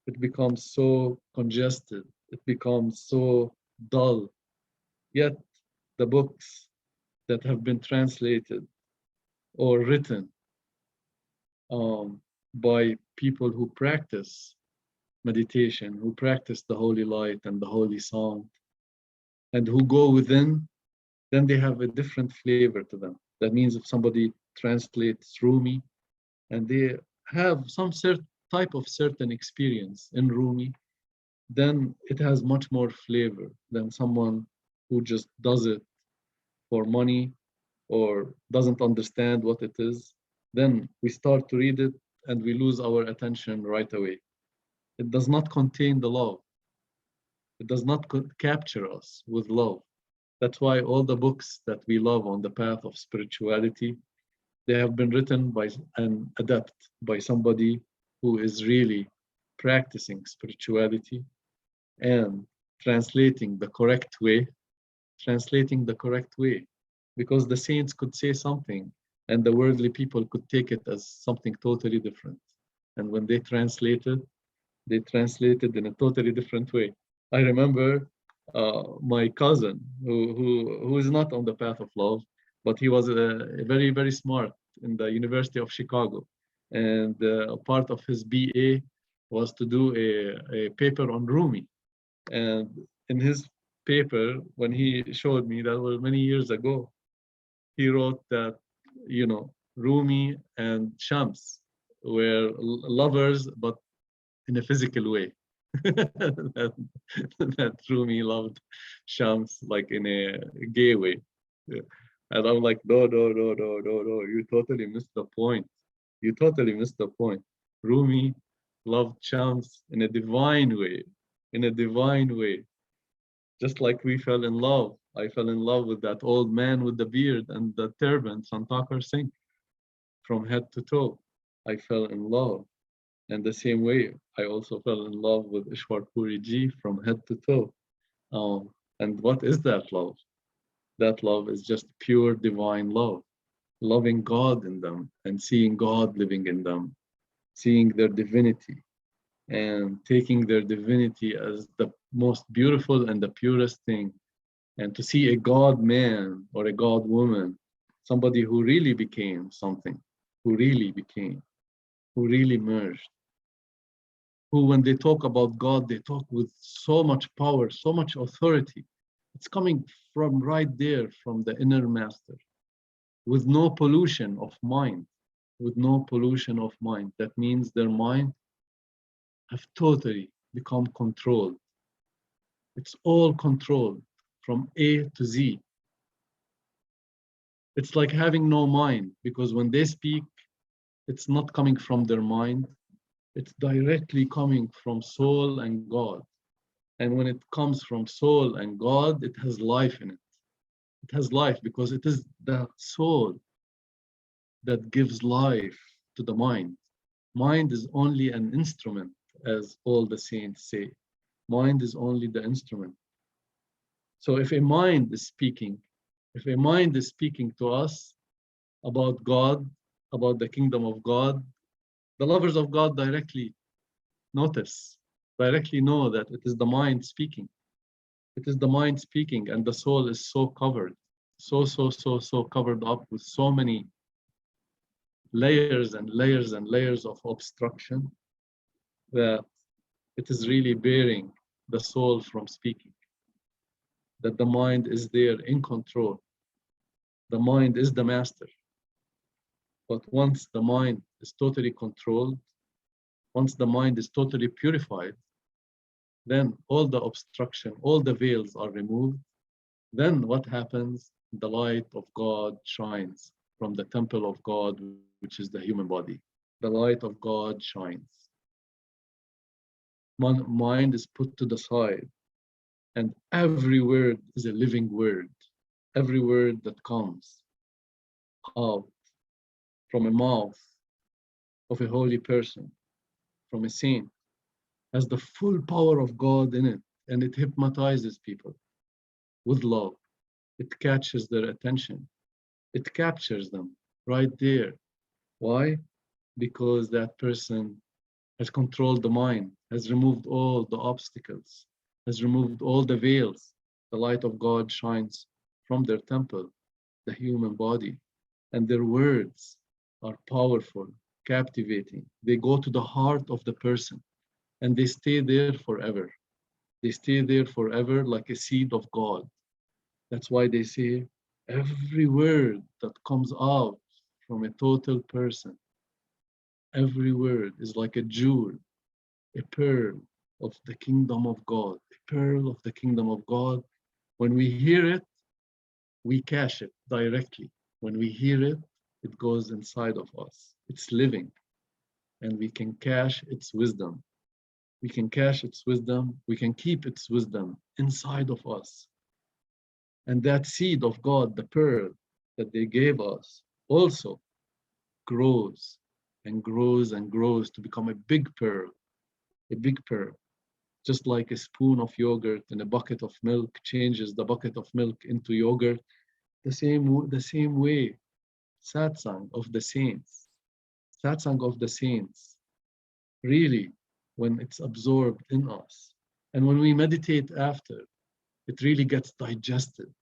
It becomes so congested, it becomes so dull. Yet the books that have been translated or written by people who practice meditation, who practice the holy light and the holy sound, and who go within, then they have a different flavor to them. That means if somebody translates Rumi and they have some type of certain experience in Rumi, then it has much more flavor than someone who just does it for money or doesn't understand what it is. Then we start to read it and we lose our attention right away. It does not contain the love. It does not capture us with love. That's why all the books that we love on the path of spirituality, they have been written by an adept, by somebody who is really practicing spirituality and translating the correct way, because the saints could say something and the worldly people could take it as something totally different. And when they translated in a totally different way. I remember my cousin who is not on the path of love, but he was very, very smart in the University of Chicago. And a part of his BA was to do a paper on Rumi. And in his paper, when he showed me, that was many years ago, he wrote that, Rumi and Shams were lovers, but in a physical way. that Rumi loved Shams like in a gay way. Yeah. And I'm like, no, you totally missed the point. Rumi loved Shams in a divine way, Just like we fell in love. I fell in love with that old man with the beard and the turban, Sant Singh, from head to toe. I fell in love. And the same way, I also fell in love with Ishwar Puri Ji from head to toe. And what is that love? That love is just pure divine love. loving God in them and seeing God living in them, seeing their divinity and taking their divinity as the most beautiful and the purest thing. And to see a God man or a God woman, somebody who really became something, who really became, who really merged, who when they talk about God, they talk with so much power, so much authority. It's coming from right there, from the inner master, with no pollution of mind, with no pollution of mind. That means their mind have totally become controlled. It's all controlled from A to Z. It's like having no mind, because when they speak, it's not coming from their mind. It's directly coming from soul and God. And when it comes from soul and God, it has life in it. It has life because it is the soul that gives life to the mind. Mind is only an instrument, as all the saints say. Mind is only the instrument. So if a mind is speaking, to us about God, about the kingdom of God, the lovers of God directly notice, directly know that it is the mind speaking. It is the mind speaking, and the soul is so covered, so covered up with so many layers and layers and layers of obstruction that it is really bearing the soul from speaking. That the mind is there in control. The mind is the master. But once the mind is totally controlled, once the mind is totally purified, then all the obstruction, all the veils are removed. Then what happens? The light of God shines from the temple of God, which is the human body. The light of God shines. Mind is put to the side, and every word is a living word. Every word that comes out from a mouth of a holy person, from a saint, has the full power of God in it, and it hypnotizes people with love. It catches their attention. It captures them right there. Why? Because that person has controlled the mind, has removed all the obstacles, has removed all the veils. The light of God shines from their temple, the human body, and their words are powerful, captivating. They go to the heart of the person and they stay there forever. They stay there forever like a seed of God. That's why they say every word that comes out from a total person, every word is like a jewel, a pearl of the kingdom of God, a pearl of the kingdom of God. When we hear it, we cash it directly. When we hear it, it goes inside of us. It's living, and we can cash its wisdom. We can cash its wisdom. We can keep its wisdom inside of us. And that seed of God, the pearl that they gave us, also grows and grows and grows to become a big pearl, just like a spoon of yogurt in a bucket of milk changes the bucket of milk into yogurt. The same way, satsang of the saints, really, when it's absorbed in us, and when we meditate after, it really gets digested.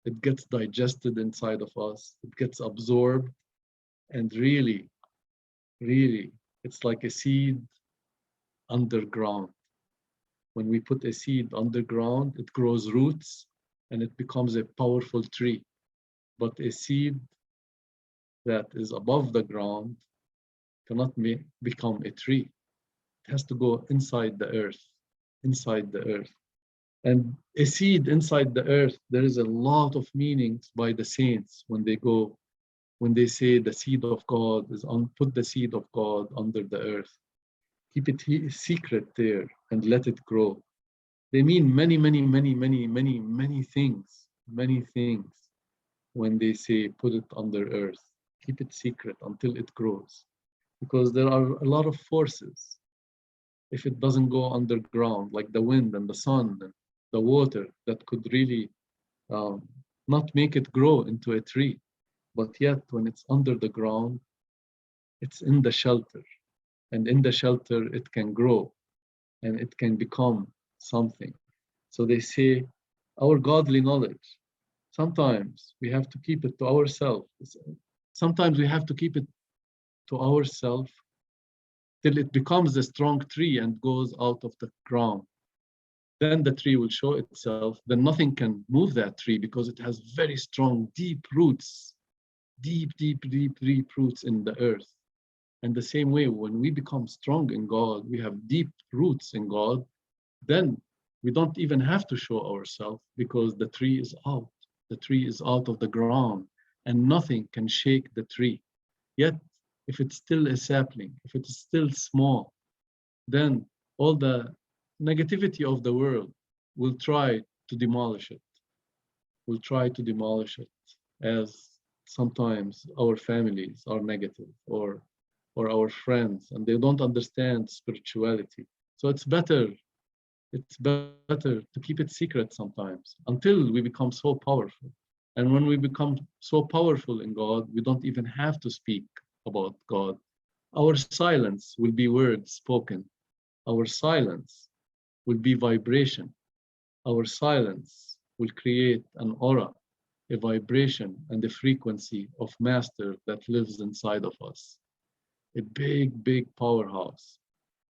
It gets digested inside of us. It gets absorbed, and really, it's like a seed underground. When we put a seed underground, it grows roots and it becomes a powerful tree. But a seed that is above the ground cannot become a tree. It has to go inside the earth, And a seed inside the earth, there is a lot of meanings by the saints when they say the seed of God is put the seed of God under the earth. Keep it secret there and let it grow. They mean many things when they say put it under earth. Keep it secret until it grows. Because there are a lot of forces. If it doesn't go underground, like the wind and the sun and the water, that could really not make it grow into a tree. but yet when it's under the ground, it's in the shelter. And in the shelter, it can grow and it can become something. So they say, our godly knowledge, sometimes we have to keep it to ourselves. Sometimes we have to keep it to ourselves till it becomes a strong tree and goes out of the ground. Then the tree will show itself. Then nothing can move that tree because it has very strong, deep roots, deep roots in the earth. And the same way, when we become strong in God, we have deep roots in God, then we don't even have to show ourselves because the tree is out. The tree is out of the ground and nothing can shake the tree. Yet, if it's still a sapling, if it is still small, then all the negativity of the world will try to demolish it. Will try to demolish it, as sometimes our families are negative or our friends, and they don't understand spirituality. So it's better to keep it secret sometimes until we become so powerful. And when we become so powerful in God, we don't even have to speak about God. Our silence will be words spoken. Our silence will be vibration. Our silence will create an aura, a vibration and a frequency of master that lives inside of us. A big powerhouse,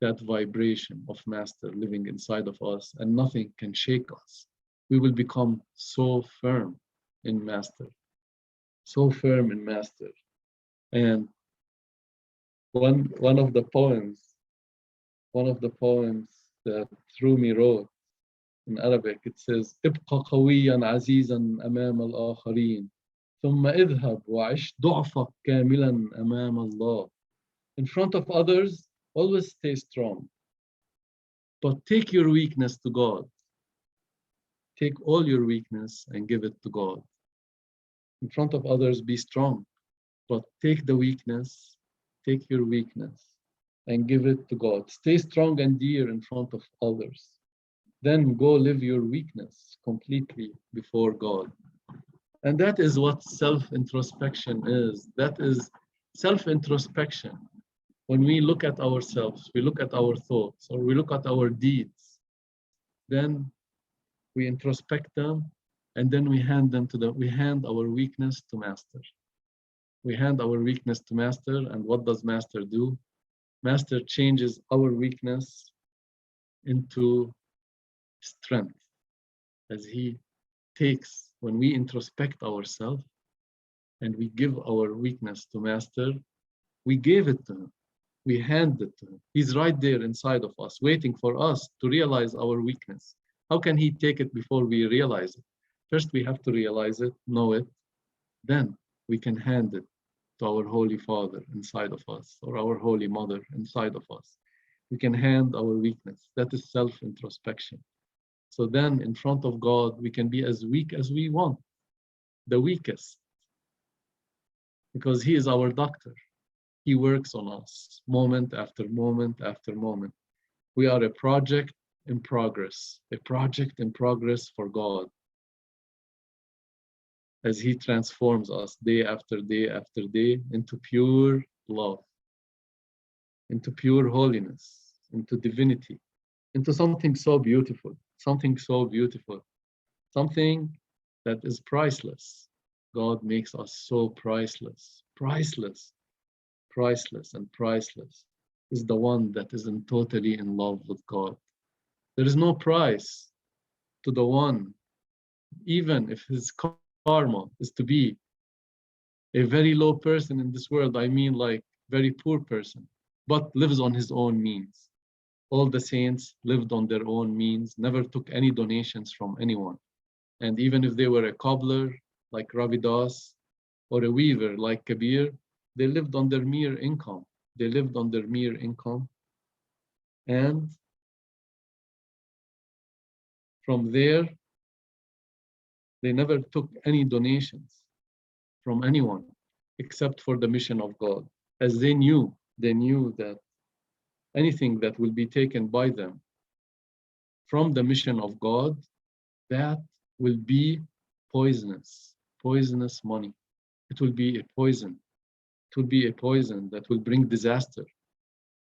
that vibration of master living inside of us, and nothing can shake us. We will become so firm in master, so firm in master. And one of the poems that Rumi wrote in Arabic, it says, ابقى قويا عزيزا أمام الآخرين ثم اذهب وعش ضعفك كاملا أمام الله. In front of others, always stay strong, but take your weakness to God. Take all your weakness and give it to God. In front of others, be strong, but take the weakness, take your weakness and give it to God. Stay strong and dear in front of others. Then go live your weakness completely before God. And that is what self-introspection is. That is self-introspection. When we look at ourselves, we look at our thoughts, or we look at our deeds, then we introspect them, and then we hand our weakness to Master. We hand our weakness to Master, and what does Master do? Master changes our weakness into strength, as he takes, when we introspect ourselves and we give our weakness to Master, we gave it to him. We hand it to him. He's right there inside of us, waiting for us to realize our weakness. How can he take it before we realize it? First, we have to realize it, know it. Then we can hand it to our Holy Father inside of us, or our Holy Mother inside of us. We can hand our weakness. That is self-introspection. So then in front of God, we can be as weak as we want, the weakest, because he is our doctor. He works on us moment after moment after moment. We are a project in progress for God, as he transforms us day after day after day into pure love, into pure holiness, into divinity, into something so beautiful, something that is priceless. God makes us so priceless, and priceless is the one that isn't totally in love with God. There is no price to the one, even if his karma is to be a very low person in this world, I mean like very poor person, but lives on his own means. All the saints lived on their own means, never took any donations from anyone. And even if they were a cobbler like Ravi Das or a weaver like Kabir, they lived on their mere income. And from there, they never took any donations from anyone except for the mission of God, as they knew that anything that will be taken by them from the mission of God, that will be poisonous money. it will be a poison. It will be a poison that will bring disaster,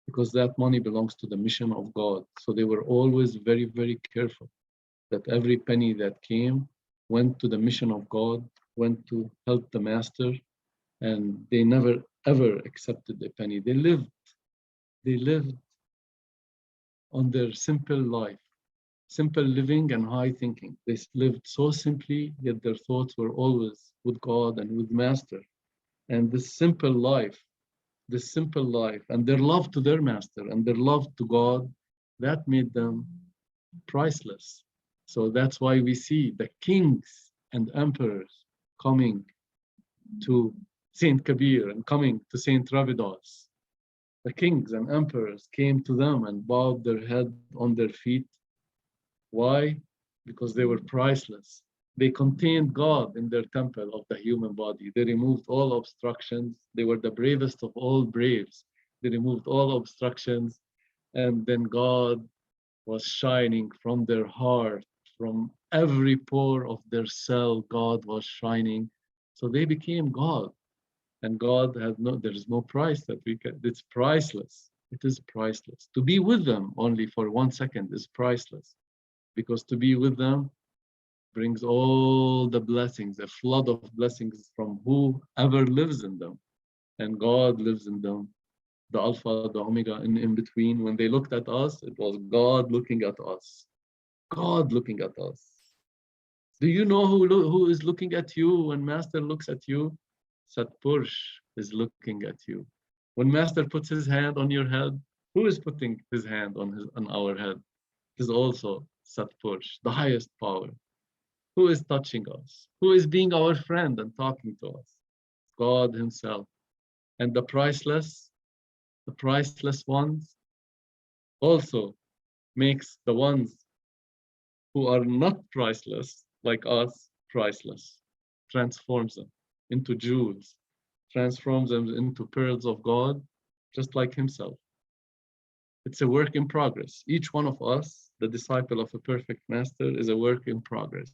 because that money belongs to the mission of God. So they were always very, very careful that every penny that came went to the mission of God, went to help the master, and they never ever accepted a penny. They lived on their simple life, simple living and high thinking. They lived so simply, yet their thoughts were always with God and with master. And this simple life, and their love to their master and their love to God, that made them priceless. So that's why we see the kings and emperors coming to Saint Kabir and coming to Saint Ravidas. The kings and emperors came to them and bowed their head on their feet. Why? Because they were priceless. They contained God in their temple of the human body. They removed all obstructions. They were the bravest of all braves. They removed all obstructions, and then God was shining from their heart, from every pore of their cell. God was shining. So they became God. And God had there is no price that we can, it's priceless. It is priceless. To be with them only for 1 second is priceless, because to be with them brings all the blessings, a flood of blessings from whoever lives in them. And God lives in them, the Alpha, the Omega, in between. When they looked at us, it was God looking at us. God looking at us. Do you know who is looking at you when Master looks at you? Satpurush is looking at you. When Master puts his hand on your head, who is putting his hand on our head? It is also Satpurush, the highest power. Who is touching us? Who is being our friend and talking to us? God himself. And the priceless ones also makes the ones who are not priceless, like us, priceless. Transforms them into jewels, transforms them into pearls of God, just like himself. It's a work in progress. Each one of us, the disciple of a perfect master, is a work in progress.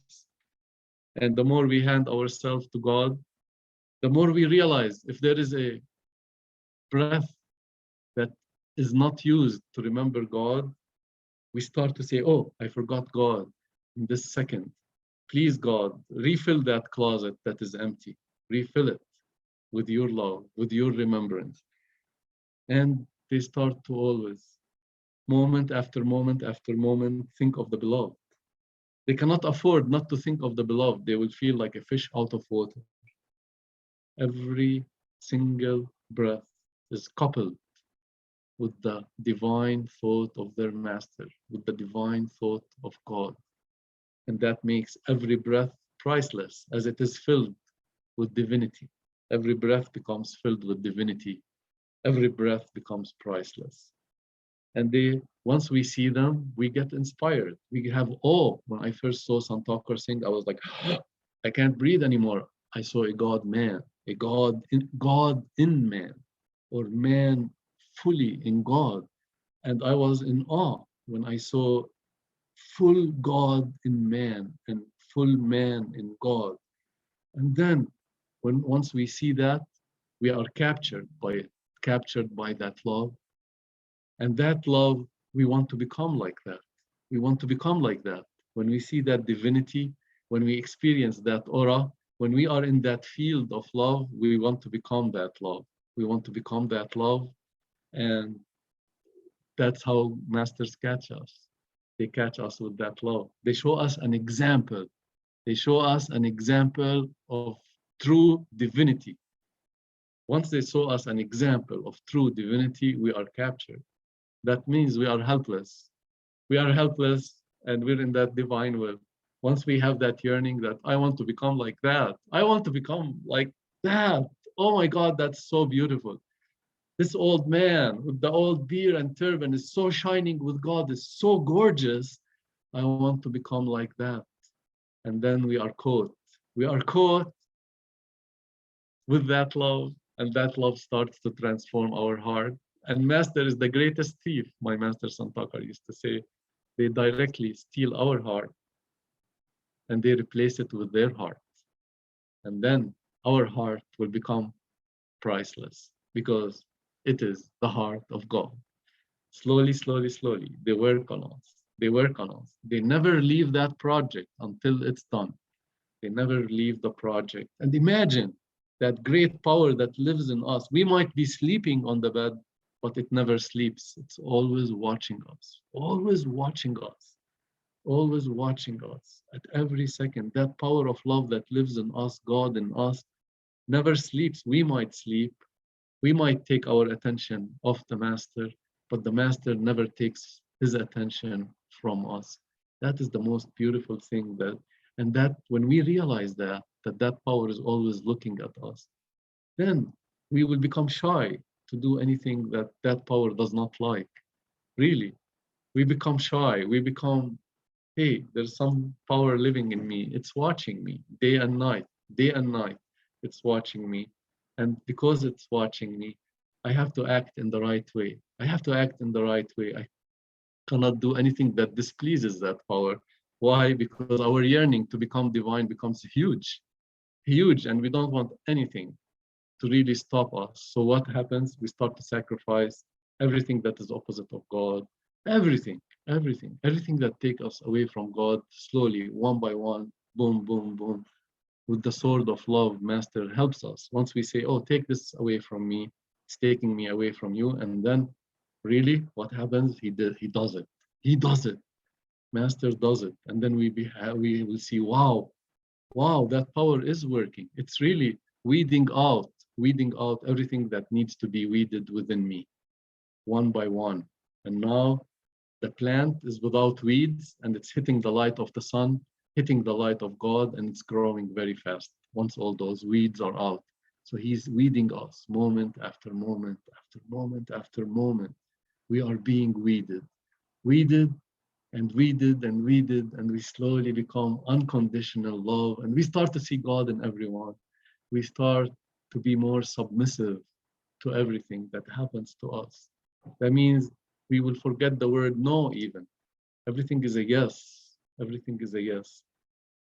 And the more we hand ourselves to God, the more we realize if there is a breath that is not used to remember God, we start to say, oh, I forgot God in this second. Please, God, refill that closet that is empty. Refill it with your love, with your remembrance. And they start to always, moment after moment after moment, think of the beloved. They cannot afford not to think of the beloved. They will feel like a fish out of water. Every single breath is coupled with the divine thought of their master, with the divine thought of God. And that makes every breath priceless, as it is filled with divinity. Every breath becomes filled with divinity. Every breath becomes priceless. And once we see them, we get inspired. We have awe. When I first saw Sant sing, I was like, I can't breathe anymore. I saw a God man, a God in man, or man fully in God. And I was in awe when I saw full God in man and full man in God. And then once we see that, we are captured by that love. And that love, we want to become like that. We want to become like that. When we see that divinity, when we experience that aura, when we are in that field of love, we want to become that love. We want to become that love. And that's how masters catch us. They catch us with that love. They show us an example. They show us an example of true divinity. Once they show us an example of true divinity, we are captured. That means we are helpless. We are helpless and we're in that divine will. Once we have that yearning that I want to become like that, I want to become like that. Oh my God, that's so beautiful. This old man with the old beard and turban is so shining with God, is so gorgeous. I want to become like that. And then we are caught. We are caught with that love, and that love starts to transform our heart. And Master is the greatest thief, my Master Santakar used to say. They directly steal our heart and they replace it with their heart. And then our heart will become priceless because it is the heart of God. Slowly, slowly, slowly, they work on us. They work on us. They never leave that project until it's done. They never leave the project. And imagine that great power that lives in us. We might be sleeping on the bed, but it never sleeps. It's always watching us, always watching us, always watching us at every second. That power of love that lives in us, God in us, never sleeps. We might sleep. We might take our attention off the Master, but the Master never takes his attention from us. That is the most beautiful thing and that when we realize that power is always looking at us, then we will become shy to do anything that power does not like. Really, we become shy. We become, hey, there's some power living in me. It's watching me day and night, day and night. It's watching me. And because it's watching me, I have to act in the right way. I have to act in the right way. I cannot do anything that displeases that power. Why? Because our yearning to become divine becomes huge, huge, and we don't want anything to really stop us. So what happens? We start to sacrifice everything that is opposite of God, everything that takes us away from God, slowly, one by one, boom, boom, boom. With the sword of love, Master helps us. Once we say, oh, take this away from me, it's taking me away from you. And then really what happens? He does it. He does it. Master does it. And then we will see, wow, that power is working. It's really weeding out everything that needs to be weeded within me, one by one. And now the plant is without weeds and it's hitting the light of the sun, hitting the light of God, and it's growing very fast once all those weeds are out. So he's weeding us moment after moment after moment after moment. We are being weeded and weeded and weeded, and we slowly become unconditional love, and we start to see God in everyone. We start to be more submissive to everything that happens to us. That means we will forget the word no even. Everything is a yes. Everything is a yes.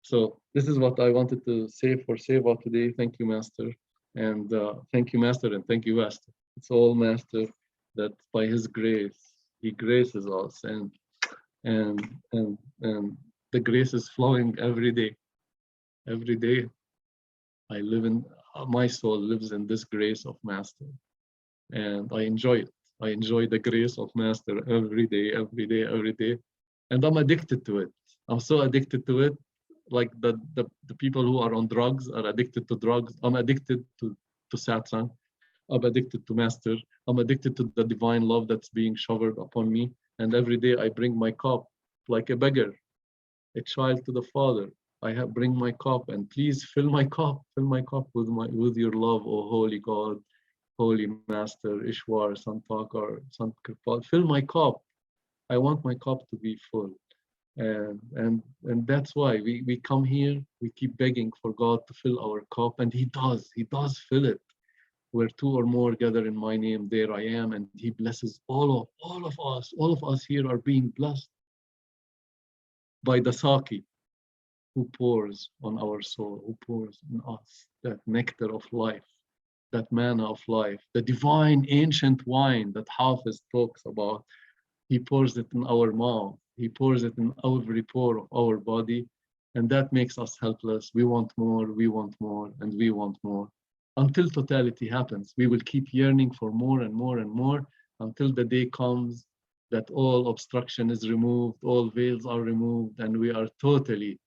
So this is what I wanted to say for Seva today. Thank you, Master. And thank you, Master, and thank you, Master. It's all Master that by his grace, he graces us, and the grace is flowing every day. Every day I live in, my soul lives in this grace of Master, and I enjoy it. I enjoy the grace of Master every day, every day, every day. And I'm addicted to it. I'm so addicted to it. Like the people who are on drugs are addicted to drugs. I'm addicted to satsang. I'm addicted to Master. I'm addicted to the divine love that's being showered upon me. And every day I bring my cup like a beggar, a child to the Father. I bring my cup, and please fill my cup with your love, O Holy God, Holy Master, Ishwar, Santakar, Sant Kripal. Fill my cup. I want my cup to be full. And that's why we come here, we keep begging for God to fill our cup, and he does fill it. Where two or more gather in my name, there I am, and he blesses all of us. All of us here are being blessed by the Saki who pours on our soul, who pours in us that nectar of life, that manna of life, the divine ancient wine that Hafiz talks about. He pours it in our mouth. He pours it in every pore of our body, and that makes us helpless. We want more, and we want more. Until totality happens, we will keep yearning for more and more and more until the day comes that all obstruction is removed, all veils are removed, and we are totally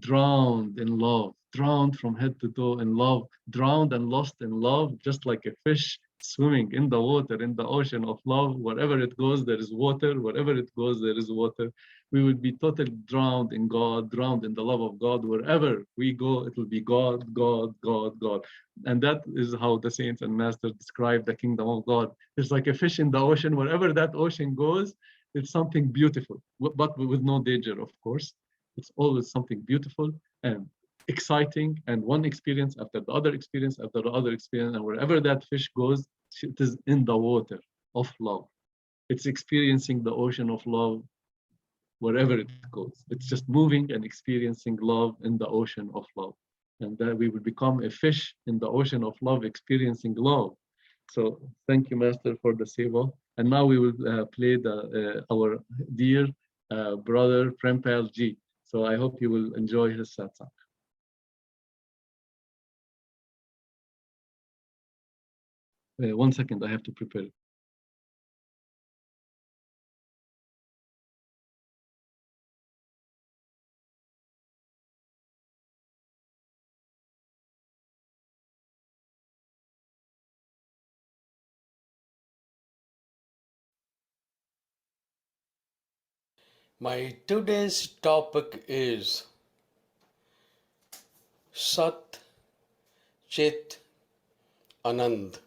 drowned in love, drowned from head to toe in love, drowned and lost in love, just like a fish swimming in the water, in the ocean of love. Wherever it goes, there is water. Wherever it goes, there is water. We will be totally drowned in God, drowned in the love of God. Wherever we go, it will be God, God, God, God. And that is how the saints and masters describe the kingdom of God. It's like a fish in the ocean. Wherever that ocean goes, it's something beautiful, but with no danger, of course. It's always something beautiful and exciting, and one experience after the other experience after the other experience, and wherever that fish goes, it is in the water of love. It's experiencing the ocean of love wherever it goes. It's just moving and experiencing love in the ocean of love. and that we will become a fish in the ocean of love, experiencing love. So thank you, Master, for the seva. And now we will play our dear brother Prempal Ji. So I hope you will enjoy his satsang. 1 second, I have to prepare. My today's topic is Sat, Chit, Anand,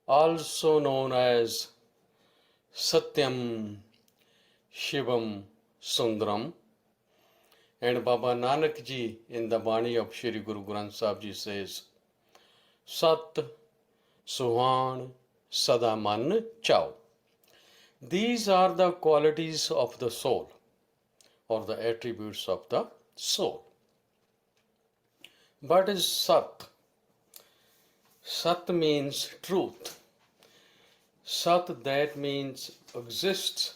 also known as Satyam, Shivam, Sundaram. And Baba Nanak Ji in the Bani of Shri Guru Granth Sahib Ji says, Sat, Suhan, Sadaman, Chao. These are the qualities of the soul, or the attributes of the soul. What is Sat? Sat means truth. Sat, that means exists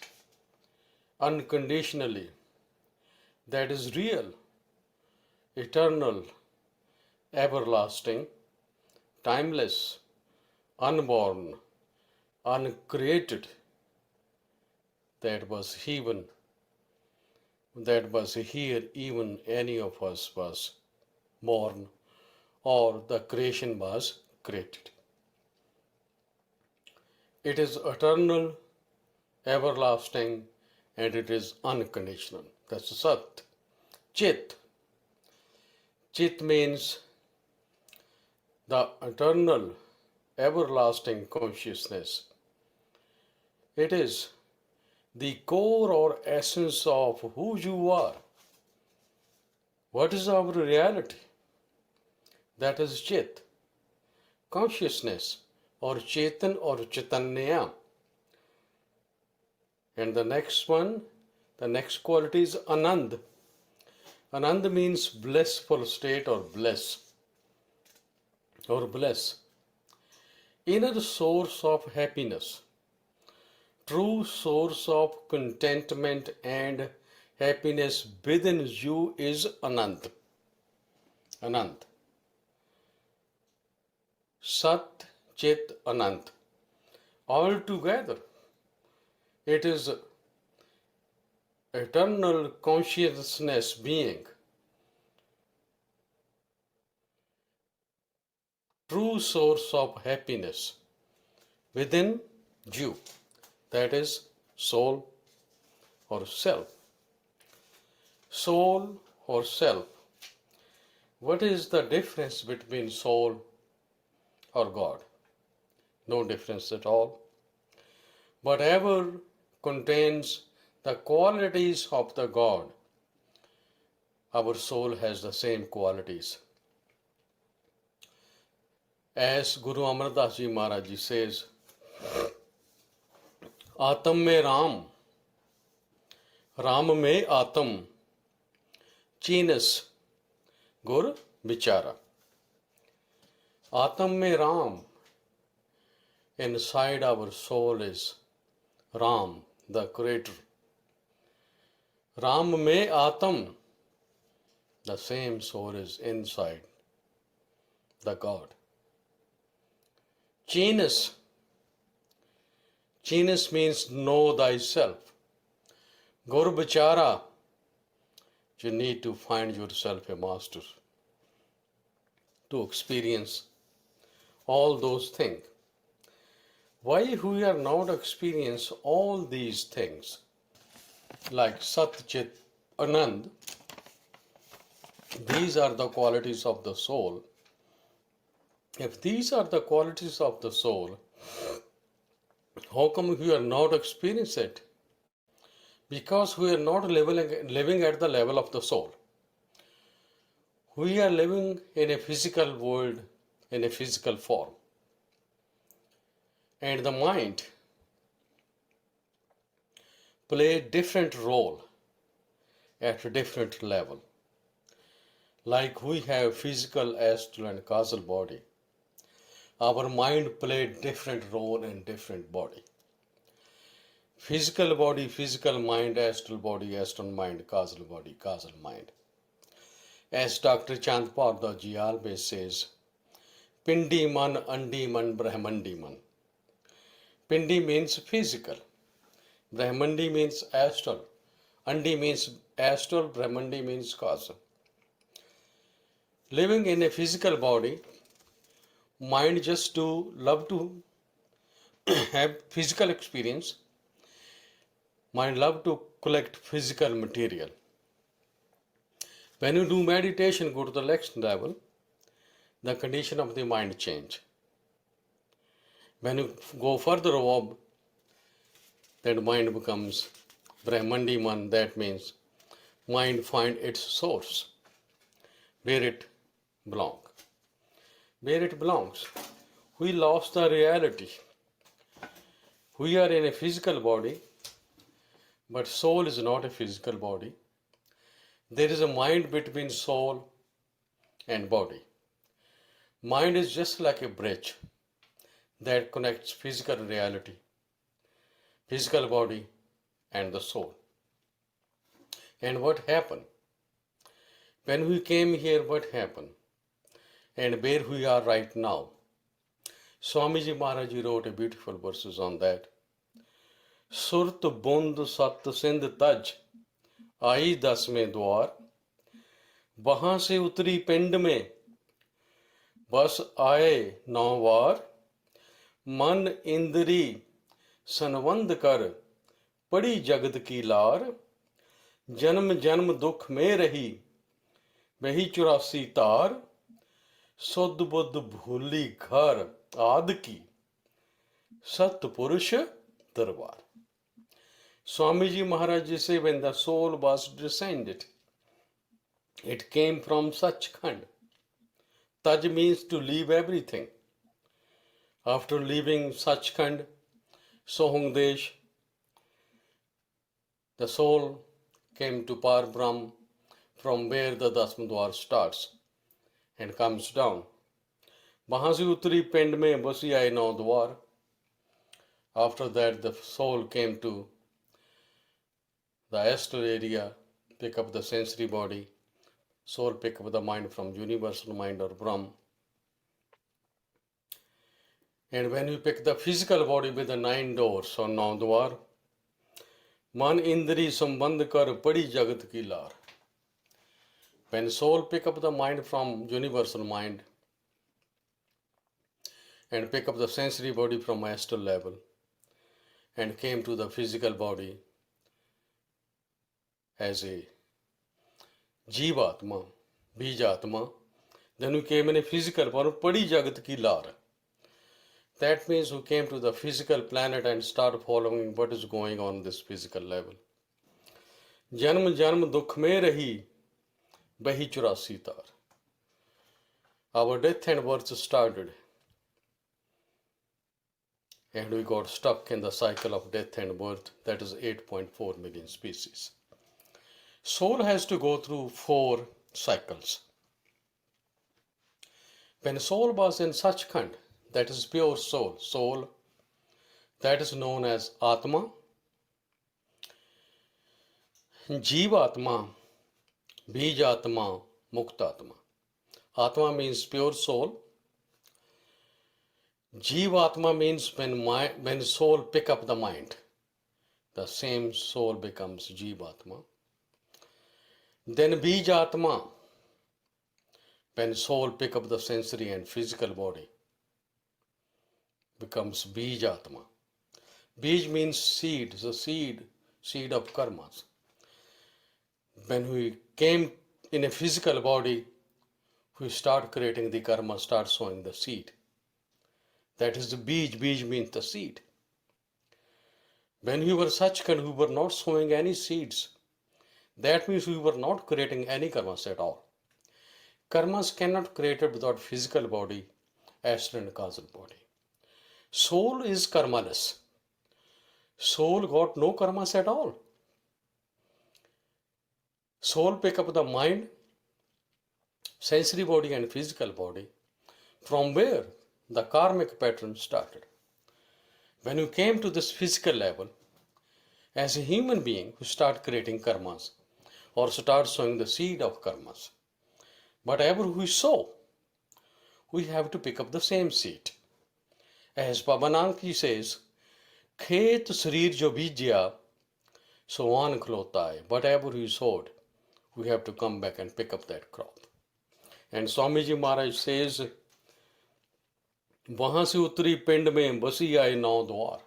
unconditionally, that is real, eternal, everlasting, timeless, unborn, uncreated, that was here even any of us was born, or the creation was created. It is eternal, everlasting, and it is unconditional. That's Sat. Chit. Chit means the eternal, everlasting consciousness. It is the core or essence of who you are. What is our reality? That is Chit. Consciousness, or Chetan, or Chaitanya. And the next one, the next quality is Anand. Anand means blissful state, or bliss, or bliss. Inner source of happiness. True source of contentment and happiness within you is Anand. Anand. Sat, Chit, Anand. All together, it is eternal consciousness being. True source of happiness within you. That is soul or self. Soul or self. What is the difference between soul or God? No difference at all. Whatever contains the qualities of the God, our soul has the same qualities. As Guru Amar Das Ji Maharaj Ji says, आत्म में राम, राम में आत्म, चीनस गुर विचारा. आत्म में Ram, inside our soul is Ram, the creator. Ram में आत्म, the same soul is inside the God. Chinus. Chinus means know thyself. Gur Bichara, you need to find yourself a master to experience all those things. Why we are not experience all these things like Sat, Chit, Anand? These are the qualities of the soul. If these are the qualities of the soul, how come we are not experiencing it? Because we are not living at the level of the soul. We are living in a physical world, in a physical form. And the mind play different role at a different level. Like we have physical, astral, and causal body, our mind played different role in different body. Physical body, physical mind, astral body, astral mind, causal body, causal mind. As Dr. Chandpardaji always says, Pindi man, Andi man, Brahmandi man. Pindi means physical. Brahmandi means astral. Andi means astral, Brahmandi means causal. Living in a physical body, mind just love to have physical experience. Mind love to collect physical material. When you do meditation, go to the next level, the condition of the mind change. When you go further above, that mind becomes Brahmandi man. That means mind find its source, where it belongs. Where it belongs. We lost the reality. We are in a physical body, but soul is not a physical body. There is a mind between soul and body. Mind is just like a bridge that connects physical reality, physical body, and the soul. And what happened? When we came here, what happened? And where we are right now. Swamiji Maharaj wrote a beautiful verses on that. Surt bund sat sindh taj, आई 10वें द्वार, वहां से उतरी पिंड में, बस आए 9 वार, मन इंद्री संबंध कर, पड़ी जगत की लार, जन्म जन्म दुख में रही, वही 84 तार, सुध बुद्ध भूली घर आद की, सतपुरुष दरबार. Swamiji Maharaj say when the soul was descended, it came from Sachkhand. Taj means to leave everything. After leaving Sachkhand, Sohungdesh, the soul came to Par Brahm, from where the Dasmadwar starts and comes down. वहां से उतरी पिंड में बसी आए 9 द्वार. After that, the soul came to the astral area, pick up the sensory body. Soul pick up the mind from universal mind or Brahm. And when you pick the physical body with the 9 doors or 9 dwar, man indri sambandh kar padi jagat ki lar. When soul pick up the mind from universal mind and pick up the sensory body from astral level and came to the physical body as a Jivatma, Bijatma, then we came in a physical form, Padi Jagat ki lar. That means we came to the physical planet and started following what is going on this physical level. Janm janm dukh mein rahi, bahi 84 tar. Our death and birth started, and we got stuck in the cycle of death and birth, that is 8.4 million species. Soul has to go through 4 cycles. When soul was in Sachkhand, that is pure soul, that is known as Atma, Jivatma, Bijatma, Muktatma. Atma means pure soul. Jivatma means when soul pick up the mind, the same soul becomes Jivatma. Then Bijatma, when soul pick up the sensory and physical body, becomes Bijatma. Bij means seed, the seed of karmas. When we came in a physical body, we start creating the karma, start sowing the seed. That is the bij. Bij means the seed. When we were Sachkhand, we were not sowing any seeds. That means we were not creating any karmas at all. Karmas cannot created without physical body, astral and causal body. Soul is karmaless. Soul got no karmas at all. Soul pick up the mind sensory body and physical body, from where the karmic pattern started. When you came to this physical level, as a human being, who start creating karmas or start sowing the seed of karmas, whatever we sow, we have to pick up the same seed. As Baba Nanak ji says, Khet sarir jo bijya, sohan khlota hai. Whatever we sowed, we have to come back and pick up that crop. And Swamiji Maharaj says, वहां से उत्तरी पिंड में बसी आए 9 द्वार.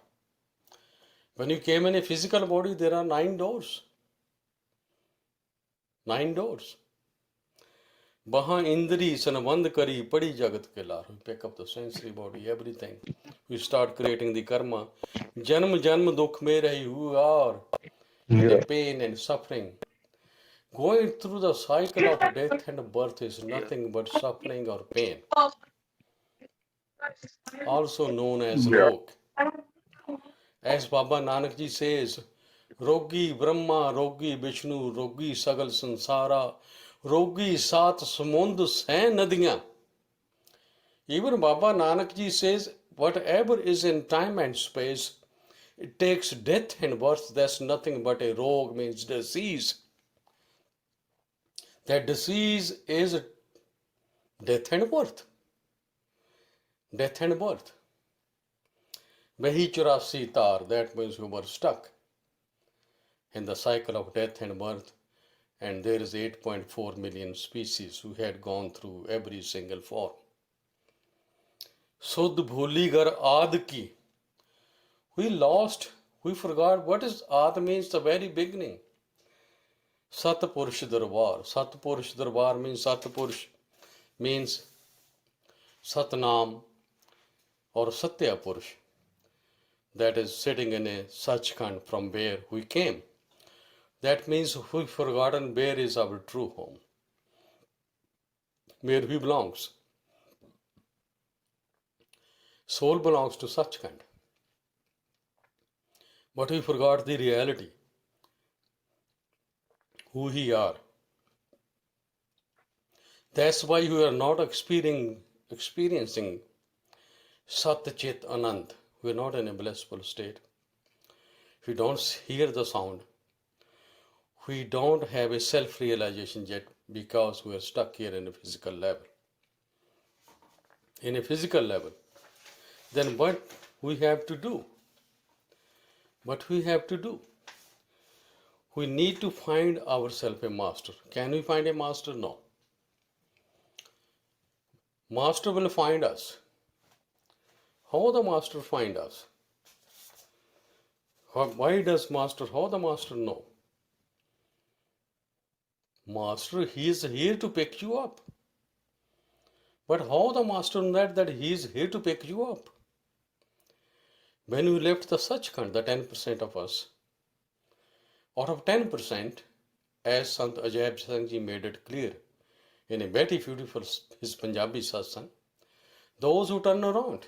When you came in a physical body, there are 9 doors. 9 doors. वहां इंद्री संबंध करी पड़ी जगत के लार. We pick up the sensory body, everything. We start creating the karma. जन्म जन्म दुख में रही who are in the pain and suffering. Going through the cycle of death and birth is nothing but suffering or pain, also known as log. As Baba Nanak ji says, Rogi Brahma, Rogi Vishnu, Rogi Sagal Sansara, Rogi Sat Samund Sain Nadiyan. Even Baba Nanak ji says, whatever is in time and space, it takes death and birth. That's nothing but a rog, means disease. That disease is death and birth. Death and birth. Vahi 84 tar, that means we were stuck in the cycle of death and birth, and there is 8.4 million species who had gone through every single form. Sudh bhuli gar aad ki. We lost, we forgot what is aad means, the very beginning. Sat Purush Darbar. Sat Purush Darbar means Sat Purush means Satnam or Satya Purush. That is sitting in a Sachkhand from where we came. That means we've forgotten where is our true home, where we belongs. Soul belongs to Sachkhand. But we forgot the reality, who we are. That's why we are not experiencing Sat Chit Anand. We are not in a blissful state. We don't hear the sound. We don't have a self-realization yet because we are stuck here in a physical level. In a physical level. Then what we have to do? What we have to do? We need to find ourselves a master. Can we find a master? No. Master will find us. How the master find us? Why does master, how the master know? Master, he is here to pick you up. But how the master knows that he is here to pick you up? When we left the Sachkhand, the 10% of us, out of 10%, as Sant Ajaib Singh ji made it clear in a very beautiful his Punjabi satsang, those who turn around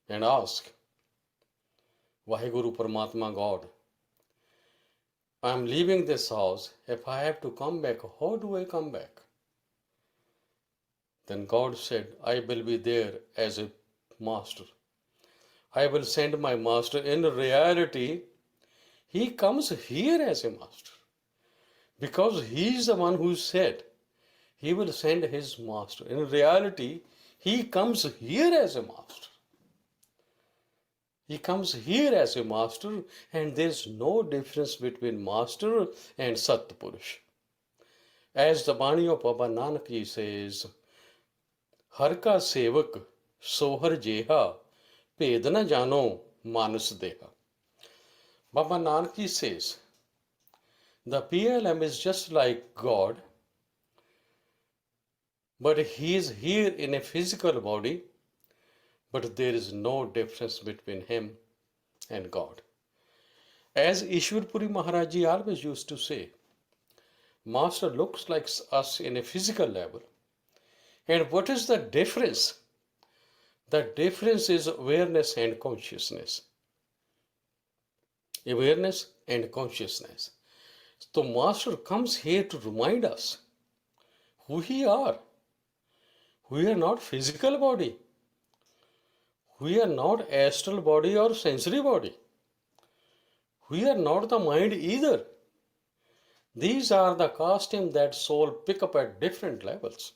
and ask, Vaheguru Paramatma God, I am leaving this house. If I have to come back, how do I come back? Then God said, I will be there as a master. I will send my master. In reality, he comes here as a master. Because he is the one who said he will send his master. In reality, he comes here as a master. He comes here as a master, and there is no difference between master and Satpurush. As the Bani of Baba Nanak ji says, Har ka sevak sohar jeha, Ped na jano manas deha. Baba Nanak ji says, the PLM is just like God, but he is here in a physical body, but there is no difference between him and God. As Ishwarpuri Maharaj ji always used to say, Master looks like us in a physical level. And what is the difference? The difference is awareness and consciousness. Awareness and consciousness. So Master comes here to remind us who we are. We are not physical body. We are not astral body or sensory body. We are not the mind either. These are the costumes that soul pick up at different levels.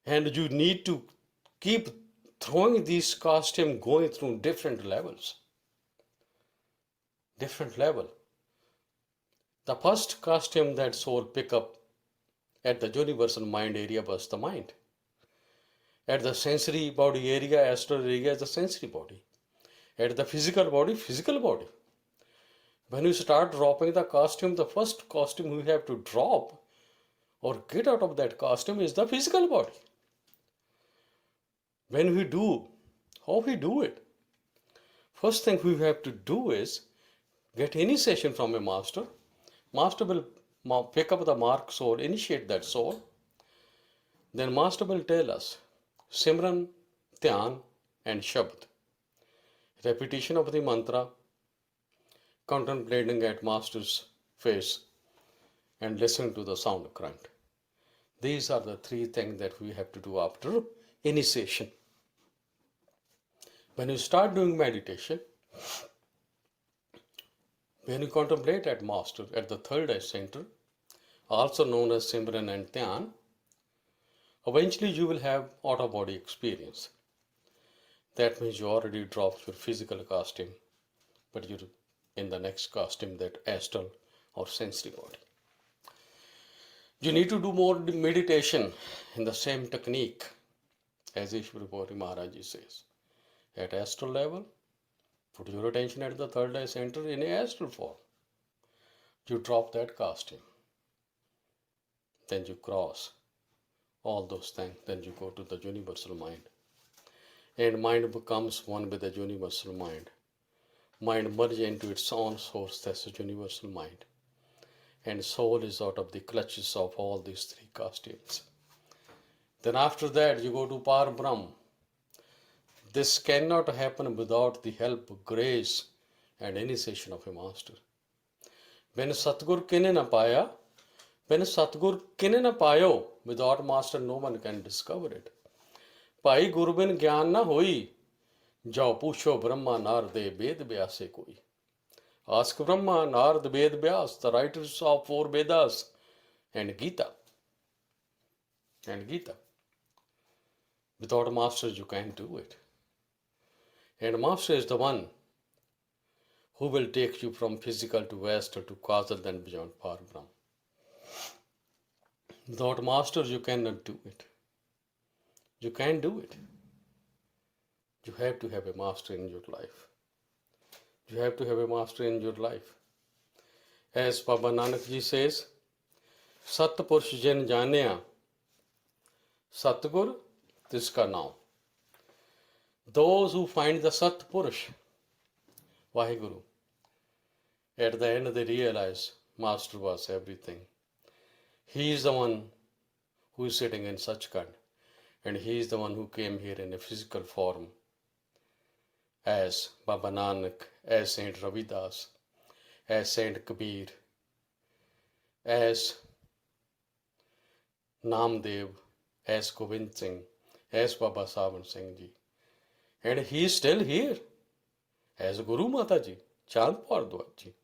And you need to keep throwing these costumes going through different levels. Different level. The first costume that soul pick up at the universal mind area was the mind. At the sensory body area, astral area is the sensory body. At the physical body, physical body. When you start dropping the costume, the first costume you have to drop or get out of that costume is the physical body. When we do, how we do it? First thing we have to do is get initiation from a master. Master will pick up the mark soul, initiate that soul. Then master will tell us Simran, Dhyan and Shabd. Repetition of the mantra, contemplating at master's face and listening to the sound current. These are the three things that we have to do after initiation. When you start doing meditation, when you contemplate at master at the third eye center, also known as Simran and Dhyan, eventually you will have out-of-body experience. That means you already dropped your physical costume, but you're in the next costume, that astral or sensory body. You need to do more meditation in the same technique as Ishwar Puri Maharaj says. At astral level, put your attention at the third eye center in a astral form. You drop that costume. Then you cross all those things. Then you go to the universal mind. And mind becomes one with the universal mind. Mind merges into its own source, that's the universal mind. And soul is out of the clutches of all these three costumes. Then after that you go to Par Brahm. This cannot happen without the help, grace and initiation of a master. When Satgur kine na paya, without master no one can discover it. Pai Gurubin Gyan na hoi, jao pusho Brahma Narde Ved Vyase koi. Ask Brahma, Nard, Ved Vyas, the writers of four Vedas and Gita. Without master you can't do it. And master is the one who will take you from physical to astral to causal then beyond Par Brahm. Without master you cannot do it. You can't do it. You have to have a master in your life. You have to have a master in your life. As Baba Nanak ji says, Sat Purush Jan Janaya, Satgur Tiska Naam. Those who find the Sat Purush, Vaheguru, at the end they realize master was everything. He is the one who is sitting in Sachkhand, and he is the one who came here in a physical form as Baba Nanak, as Saint Ravidas, as Saint Kabir, as Namdev, as Govind Singh, as Baba Sawan Singh ji. And he is still here as Guru Mata ji, Chand Bhardwaj ji,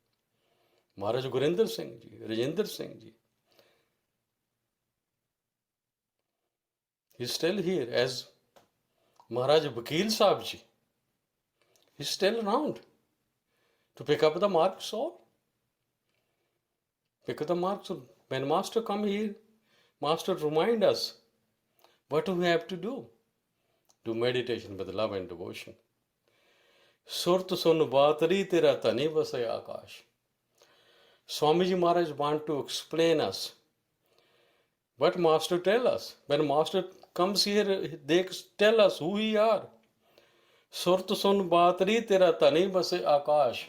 Maharaj Gurinder Singh ji, Rajendra Singh ji. He is still here as Maharaj Vakil Sahib ji. He is still around to pick up the mark soul. Pick up the mark soul. When master come here, master remind us what we have to do. Do meditation with love and devotion. Surt sun batari tera tani vasay akash. Swamiji Maharaj want to explain us what master tell us. When master comes here, they tell us who we are. Surt sun batari tera tani vasay akash.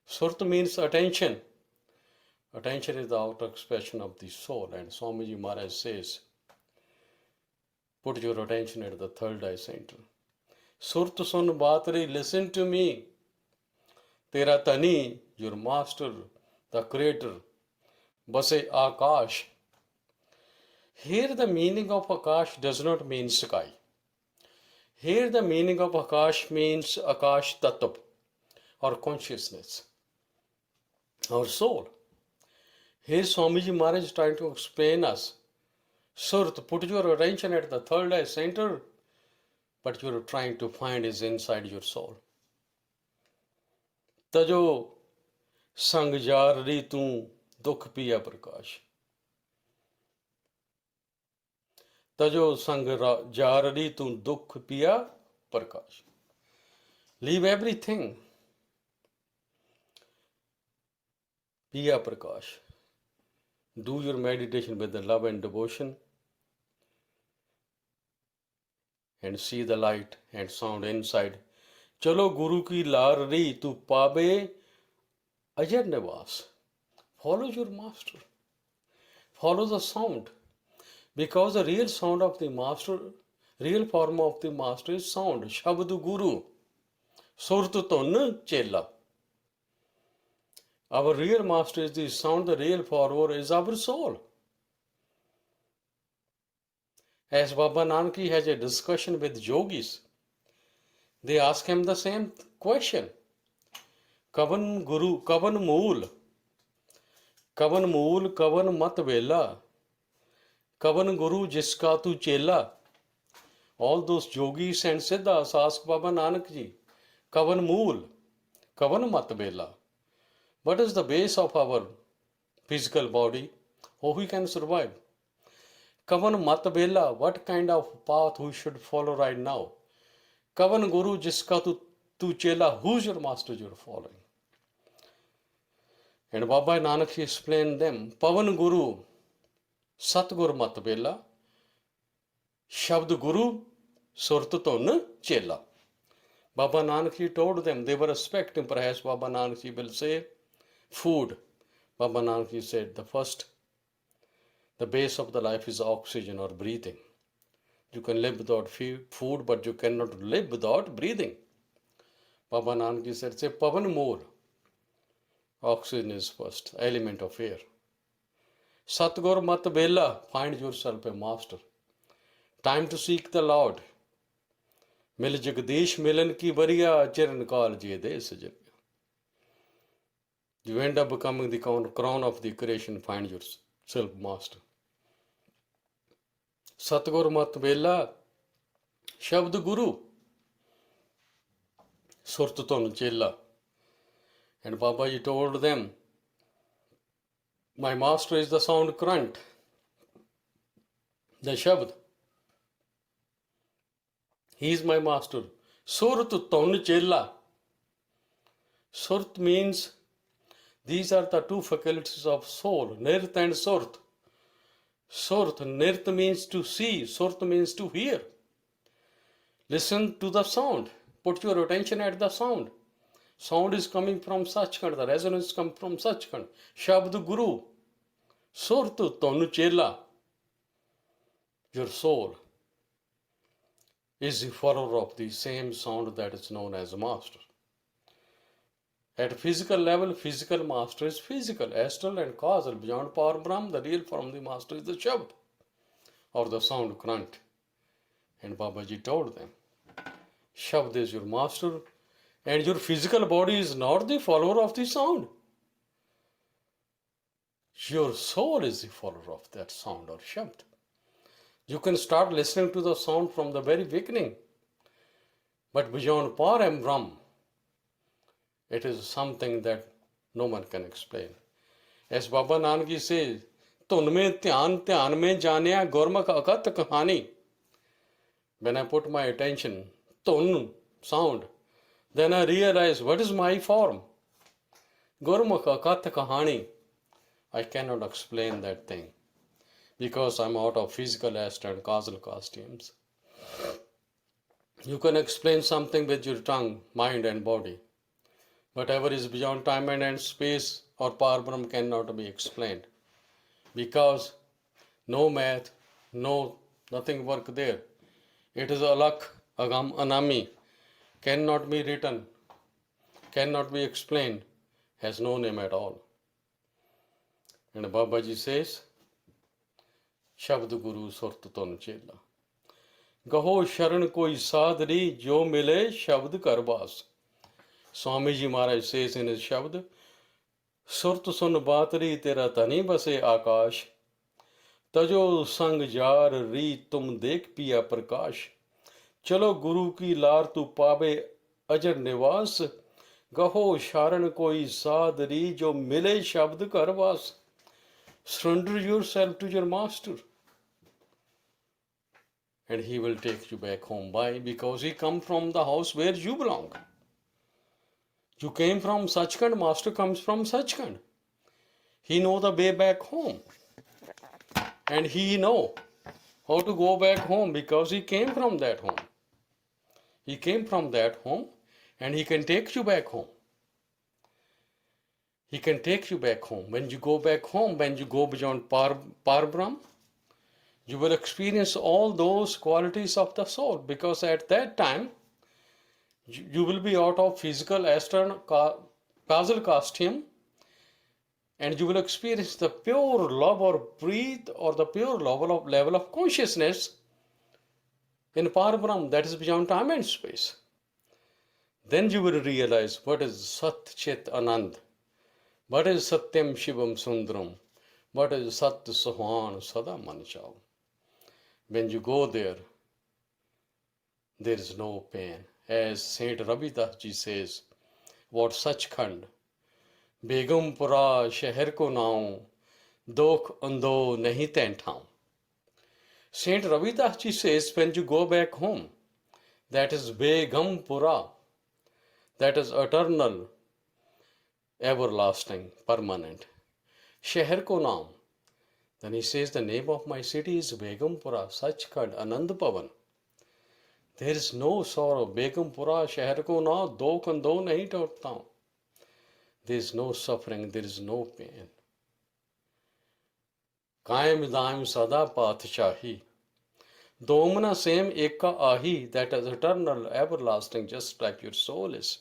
Surt means attention. Attention is the outer expression of the soul, and Swamiji Maharaj says, put your attention at the third eye center. Surt sun batari, listen to me. Tera tani, your master, the creator, Base Akash. Here the meaning of Akash does not mean sky. Here the meaning of Akash means Akash Tattva, or consciousness, our soul. Here Swamiji Maharaj is trying to explain us. Surat, put your attention at the third eye center, but you are trying to find is inside your soul. Tajo sang jar ri tu dukh piya prakash. Tajo sang jar ri tu dukh piya prakash. Leave everything. Piya prakash. Do your meditation with the love and devotion and see the light and sound inside. Chalo Guru ki lar ri tu pabe ajar nivas. Follow your master. Follow the sound. Because the real sound of the master, real form of the master is sound. Shabdu Guru. Surtu ton chela. Our real master is the sound, the real follower is our soul. As Baba Nanak has a discussion with yogis, they ask him the same question. Kavan Guru, Kavan Mool, Kavan Mat Vela, Kavan Guru Jiska Tu Chela. All those yogis and siddhas ask Baba Nanak ji, Kavan Mool, Kavan Mat Vela. What is the base of our physical body? How we can survive? Kavan Mat Vela, what kind of path we should follow right now? Kavan Guru Jiska tu Chela, who's your master you're following? And Baba Nanak explained them, Pavan Guru, Satgur Mat Vela, Shabd Guru, Surtuton Chela. Baba Nanak told them, they were expecting, perhaps Baba Nanak will say, food. Baba Nanak said, the base of the life is oxygen or breathing. You can live without food, but you cannot live without breathing. Baba Nanak said, say Pavan more. Oxygen is first, element of air. Satgur Mat Vela, find yourself a master. Time to seek the Lord. Mil Jagdish Milan ki Variya Charan Kal Jye De Sajanya. You end up becoming the crown of the creation, find yourself master. Satgur Mat Vela, Shabd Guru, Surtuton Chela. And Babaji told them, my master is the sound current, the Shabd. He is my master. Surtuton Chela. Surt means these are the two faculties of soul, Nirt and Surt. Surt, Nirt means to see, Surt means to hear. Listen to the sound. Put your attention at the sound. Sound is coming from Sachkhand, the resonance comes from Sachkhand. Shabd Guru, Surtu Tonu Chela. Your soul is the follower of the same sound that is known as master. At physical level, physical master is physical, astral and causal. Beyond power Brahm, the real form of the master is the Shabd, or the sound current. And Babaji told them, Shabd is your master, and your physical body is not the follower of the sound. Your soul is the follower of that sound or Shabd. You can start listening to the sound from the very beginning, but beyond power and Brahm, it is something that no one can explain. As Baba Nanak says, Tun mein dhyan mein janya Gurmukh akat kahani. When I put my attention, Tun, sound, then I realize what is my form. Gurmukh akat kahani. I cannot explain that thing because I'm out of physical, astral and causal costumes. You can explain something with your tongue, mind and body. Whatever is beyond time and space or power Brahm cannot be explained because no math, nothing work there. It is alak, agam, anami, cannot be written, cannot be explained, has no name at all. And Babaji says, Shabd Guru Surt Ton Chela. Gaho Sharan Koi Sadri Jo Mile Shabd Karbas. Swamiji Maharaj says in his Shabd, Surt Sun Batri Tera Tani Base Akash. Tajo Sang Jar Ri Tum Dek Piya Prakash. Chalo Guru ki lar tu pabe ajar nivas. Gaho Sharan Koi Sadri Jo Mile Shabd Karbas. Surrender yourself to your master. And he will take you back home. Why? Because he come from the house where you belong. You came from Sachkhand, master comes from Sachkhand. He know the way back home. And he know how to go back home because he came from that home. He came from that home and he can take you back home. He can take you back home. When you go back home, when you go beyond Parbrahm, you will experience all those qualities of the soul, because at that time, you will be out of physical astral causal costume, and you will experience the pure love or breathe or the pure level of consciousness in Parbrahm, that is beyond time and space. Then you will realize what is Sat Chit Anand, what is Satyam Shivam Sundaram, what is Sat Suhan Sada Manchao. When you go there, there is no pain. As Saint Ravidas ji says, what Sachkhand, Begumpura Shahar ko naam, Dokh ando nahi tain thaam. Saint Ravidas ji says, when you go back home, that is Begumpura, that is eternal, everlasting, permanent. Shahar ko naam. Then he says, the name of my city is Begumpura, Sachkhand, Anand Pavan. There is no sorrow. Begumpura, Shahar ko naam, Dokh ando nahi taam. There is no suffering, there is no pain. Kaim daim sada pathshahi. Domna same eka ahi, that is eternal, everlasting, just like your soul is.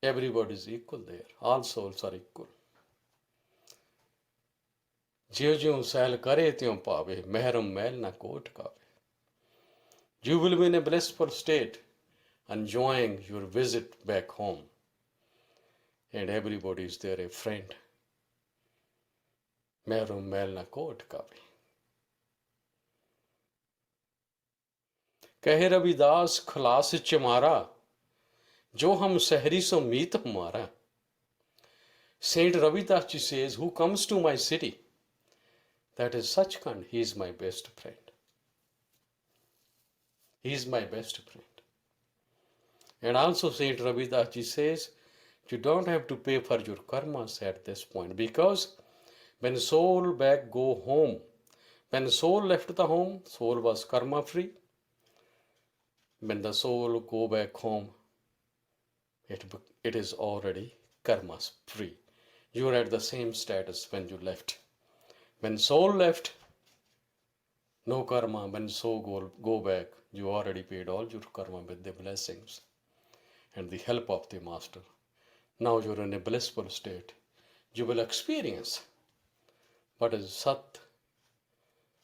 Everybody is equal there. All souls are equal. ज्यों cell करे त्यों पावे महरम मैल ना coat कावे. You will be in a blissful state, enjoying your visit back home. And everybody is there, a friend. Mahrum mail na कोट कावे. कहे रविदास खलास चमारा, जो हम सहरी सो मीत हमारा. Saint Ravidas ji says, who comes to my city, that is Sachkhand, he is my best friend. He is my best friend. And also Saint Ravidas ji says, you don't have to pay for your karmas at this point, because when soul back go home, when soul left the home, soul was karma free. When the soul go back home, it is already karma free. You are at the same status when you left. When soul left, no karma. When soul go back, you already paid all your karma with the blessings and the help of the master. Now you are in a blissful state. You will experience what is Sat,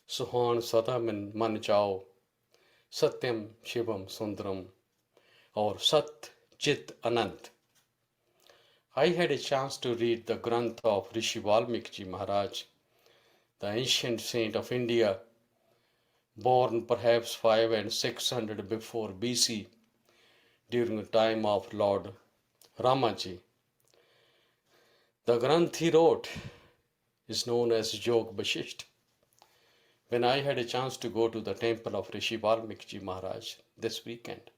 Suhan, Sada Man Chao, Satyam Shivam Sundaram, or Sat Chit Anand. I had a chance to read the Granth of Rishi Valmiki Maharaj, the ancient saint of India, born perhaps 500 and 600 before BC, during the time of Lord Ramaji. The Granth he wrote is known as Yog Vashisht. When I had a chance to go to the temple of Rishi Valmiki Maharaj this weekend,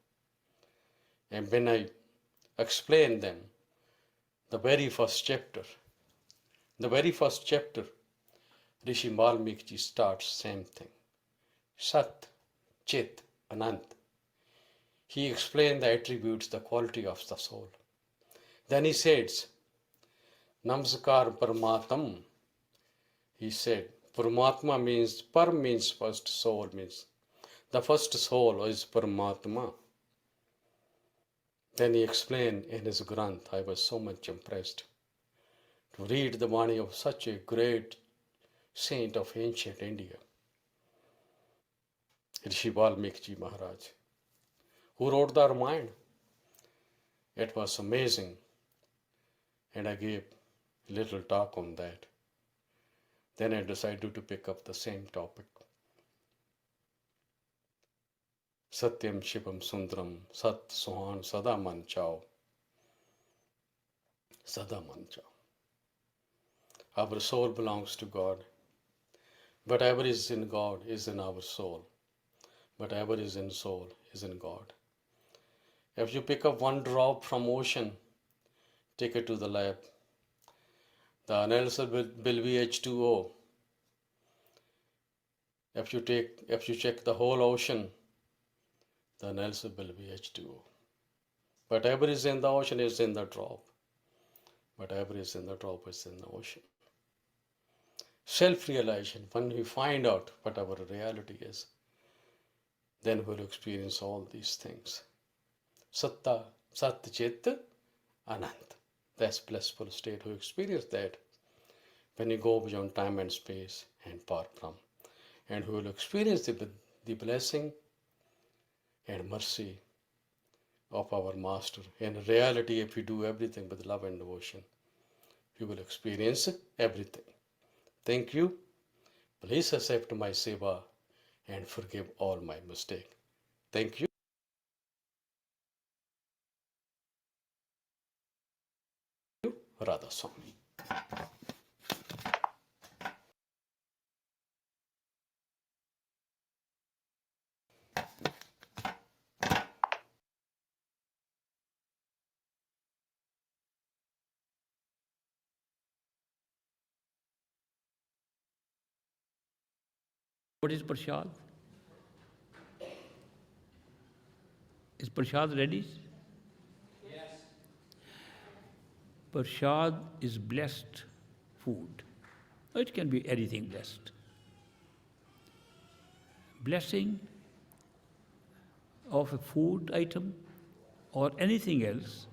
and when I explained them the very first chapter, Rishi Valmiki starts same thing. Sat, Chit, Anand. He explained the attributes, the quality of the soul. Then he says, Namaskar Paramatam. He said, Paramatma means, Par means first, soul means. The first soul is Paramatma. Then he explained in his Granth, I was so much impressed to read the Bani of such a great saint of ancient India, Rishi Valmiki Ji Maharaj, who wrote the Ramayana. It was amazing, and I gave a little talk on that. Then I decided to pick up the same topic. Satyam Shivam Sundram Sat Sohan Sada Man Chao. Sada Man Chao. Our soul belongs to God. Whatever is in God is in our soul. Whatever is in soul is in God. If you pick up one drop from ocean, take it to the lab. The analysis will be H2O. If you check the whole ocean, the analysis will be H2O. Whatever is in the ocean is in the drop. Whatever is in the drop is in the ocean. Self-realization, when we find out what our reality is, then we'll experience all these things. Satta, Sat Chit, Anand. That's blissful state. Who experience that when you go beyond time and space and Parbrahm. And who will experience the blessing and mercy of our Master. In reality, if we do everything with love and devotion, we will experience everything. Thank you. Please accept my seva and forgive all my mistakes. Thank you. Radha Swami. What is prasad? Is prasad ready? Yes. Prasad is blessed food. It can be anything blessed. Blessing of a food item or anything else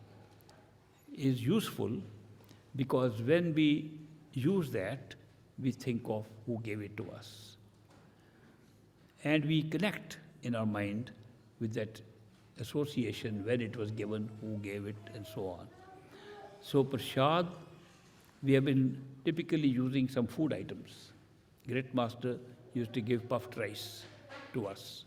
is useful because when we use that, we think of who gave it to us. And we connect in our mind with that association, when it was given, who gave it, and so on. So prasad, we have been typically using some food items. Great Master used to give puffed rice to us.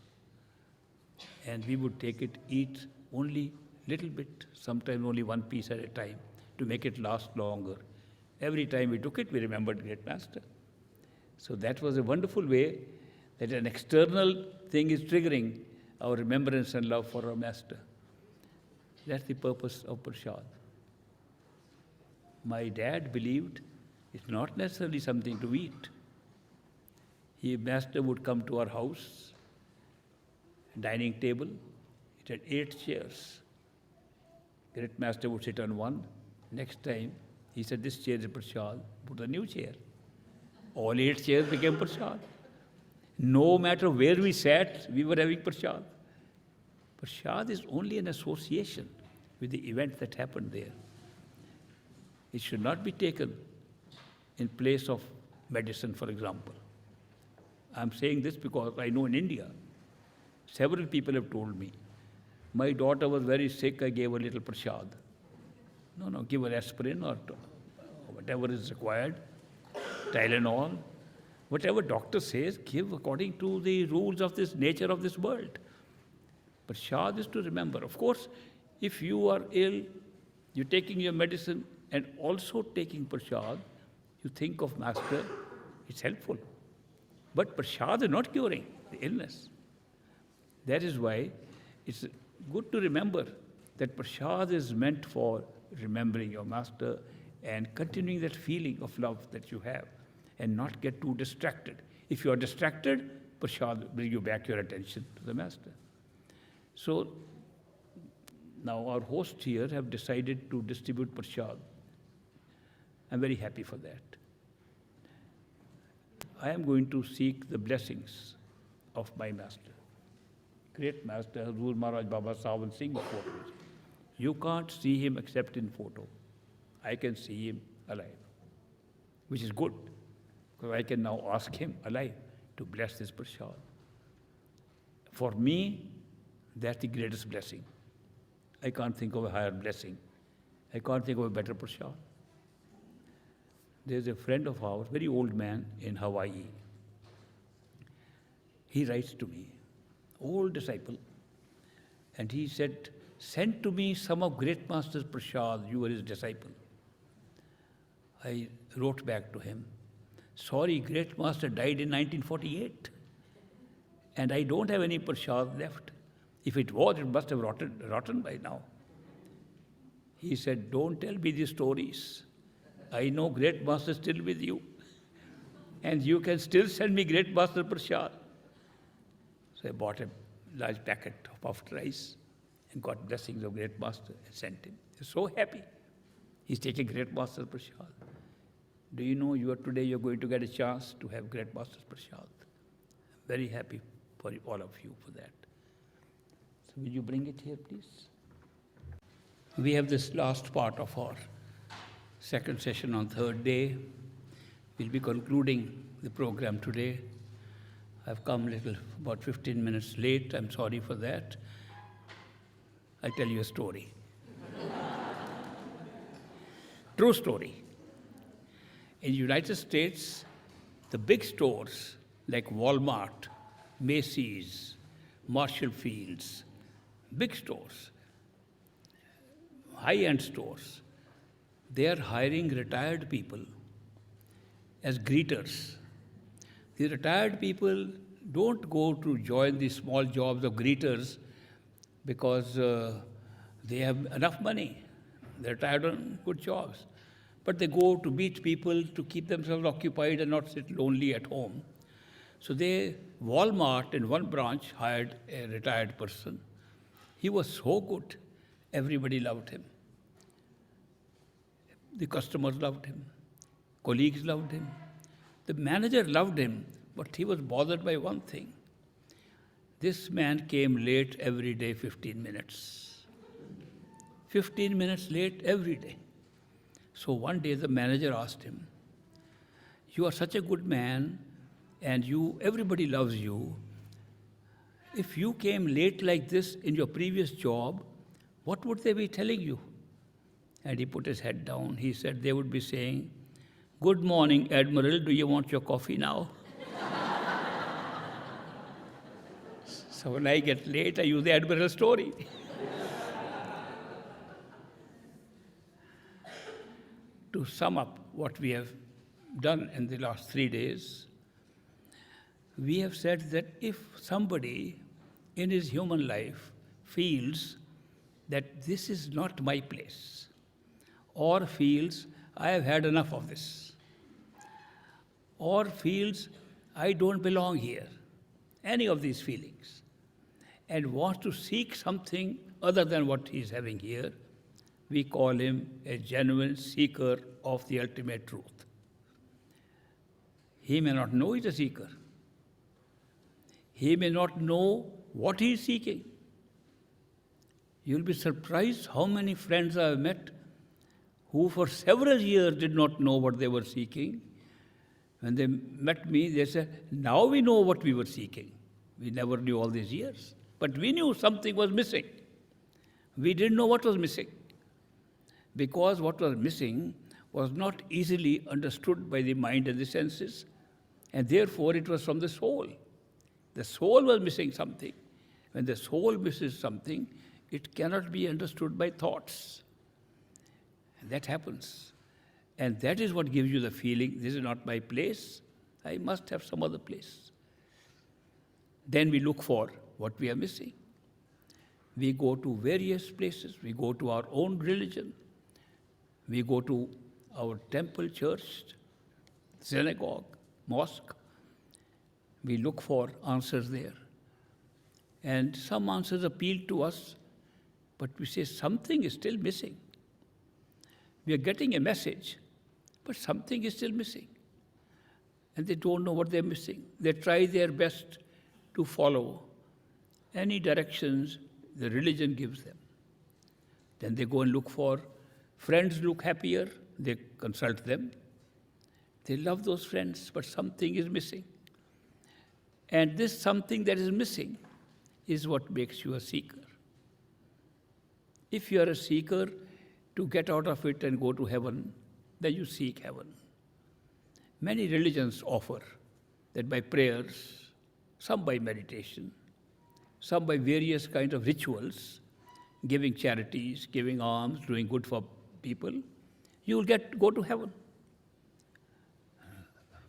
And we would take it, eat only little bit, sometimes only one piece at a time, to make it last longer. Every time we took it, we remembered Great Master. So that was a wonderful way that an external thing is triggering our remembrance and love for our Master. That's the purpose of prasad. My dad believed it's not necessarily something to eat. Master would come to our house, dining table, it had 8 chairs. Great Master would sit on one. Next time, he said, this chair is prasad, put a new chair. All 8 chairs became prasad. No matter where we sat, we were having prasad. Prasad is only an association with the event that happened there. It should not be taken in place of medicine, for example. I'm saying this because I know in India, several people have told me, my daughter was very sick, I gave her a little prasad. No, give her aspirin or whatever is required, Tylenol. Whatever doctor says, give according to the rules of this nature of this world. Prasad is to remember. Of course, if you are ill, you're taking your medicine and also taking prasad, you think of Master, it's helpful. But prasad is not curing the illness. That is why it's good to remember that prasad is meant for remembering your Master and continuing that feeling of love that you have, and not get too distracted. If you are distracted, prasad will bring you back your attention to the Master. So now our hosts here have decided to distribute prasad. I'm very happy for that. I am going to seek the blessings of my Master. Great Master, Hazur Maharaj Baba Sawan Singh photos. You can't see him except in photo. I can see him alive. which is good, because I can now ask him alive to bless this prasad. For me, that's the greatest blessing. I can't think of a higher blessing. I can't think of a better prasad. There's a friend of ours, very old man in Hawaii. He writes to me, old disciple, and he said, send to me some of Great Master's prasad, you were his disciple. I wrote back to him, sorry, Great Master died in 1948, and I don't have any prasad left. If it was, it must have rotten by now. He said, don't tell me these stories. I know Great Master is still with you, and you can still send me Great Master prasad. So I bought a large packet of puffed rice and got blessings of Great Master and sent him. He's so happy. He's taking Great Master prasad. Do you know today you're going to get a chance to have Great Master's prasad? I'm very happy for all of you for that. So will you bring it here, please? We have this last part of our second session on third day. We'll be concluding the program today. I've come about 15 minutes late. I'm sorry for that. I'll tell you a story. True story. In the United States, the big stores like Walmart, Macy's, Marshall Fields, big stores, high-end stores, they are hiring retired people as greeters. The retired people don't go to join the small jobs of greeters because they have enough money. They're retired on good jobs. But they go to meet people to keep themselves occupied and not sit lonely at home. So Walmart in one branch hired a retired person. He was so good. Everybody loved him. The customers loved him. Colleagues loved him. The manager loved him, but he was bothered by one thing. This man came late every day, 15 minutes. 15 minutes late every day. So one day the manager asked him, you are such a good man and everybody loves you. If you came late like this in your previous job, what would they be telling you? And he put his head down. He said, they would be saying, good morning, Admiral, do you want your coffee now? So when I get late, I use the Admiral story. To sum up what we have done in the last 3 days, we have said that if somebody in his human life feels that this is not my place, or feels I have had enough of this, or feels I don't belong here, any of these feelings, and wants to seek something other than what he is having here, we call him a genuine seeker of the ultimate truth. He may not know he's a seeker. He may not know what he is seeking. You'll be surprised how many friends I have met who for several years did not know what they were seeking. When they met me, they said, now we know what we were seeking. We never knew all these years. But we knew something was missing. We didn't know what was missing. Because what was missing was not easily understood by the mind and the senses, and therefore it was from the soul. The soul was missing something. When the soul misses something, it cannot be understood by thoughts. And that happens. And that is what gives you the feeling, this is not my place, I must have some other place. Then we look for what we are missing. We go to various places. We go to our own religion. We go to our temple, church, synagogue, mosque. We look for answers there. And some answers appeal to us, but we say something is still missing. We are getting a message, but something is still missing. And they don't know what they're missing. They try their best to follow any directions the religion gives them. Then they go and look for friends look happier, they consult them. They love those friends, but something is missing. And this something that is missing is what makes you a seeker. If you are a seeker to get out of it and go to heaven, then you seek heaven. Many religions offer that by prayers, some by meditation, some by various kinds of rituals, giving charities, giving alms, doing good for people, you will go to heaven.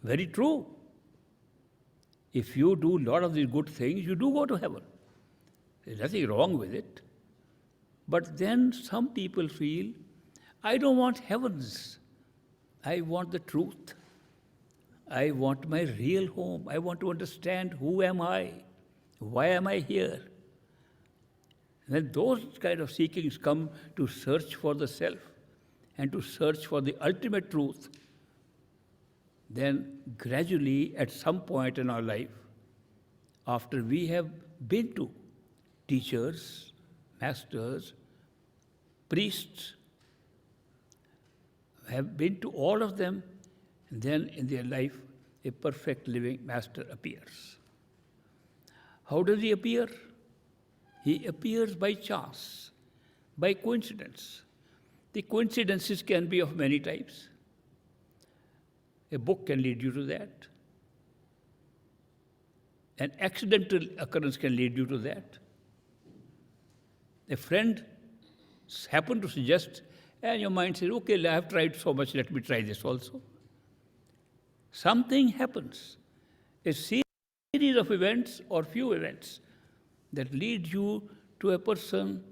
Very true. If you do a lot of these good things, you do go to heaven. There's nothing wrong with it. But then some people feel, I don't want heavens. I want the truth. I want my real home. I want to understand who am I? Why am I here? When those kind of seekings come to search for the self and to search for the ultimate truth, then gradually at some point in our life, after we have been to teachers, masters, priests, have been to all of them, and then in their life, a perfect living master appears. How does he appear? He appears by chance, by coincidence. The coincidences can be of many types. A book can lead you to that. An accidental occurrence can lead you to that. A friend happened to suggest, and your mind says, okay, I have tried so much, let me try this also. Something happens, a series of events or few events that lead you to a person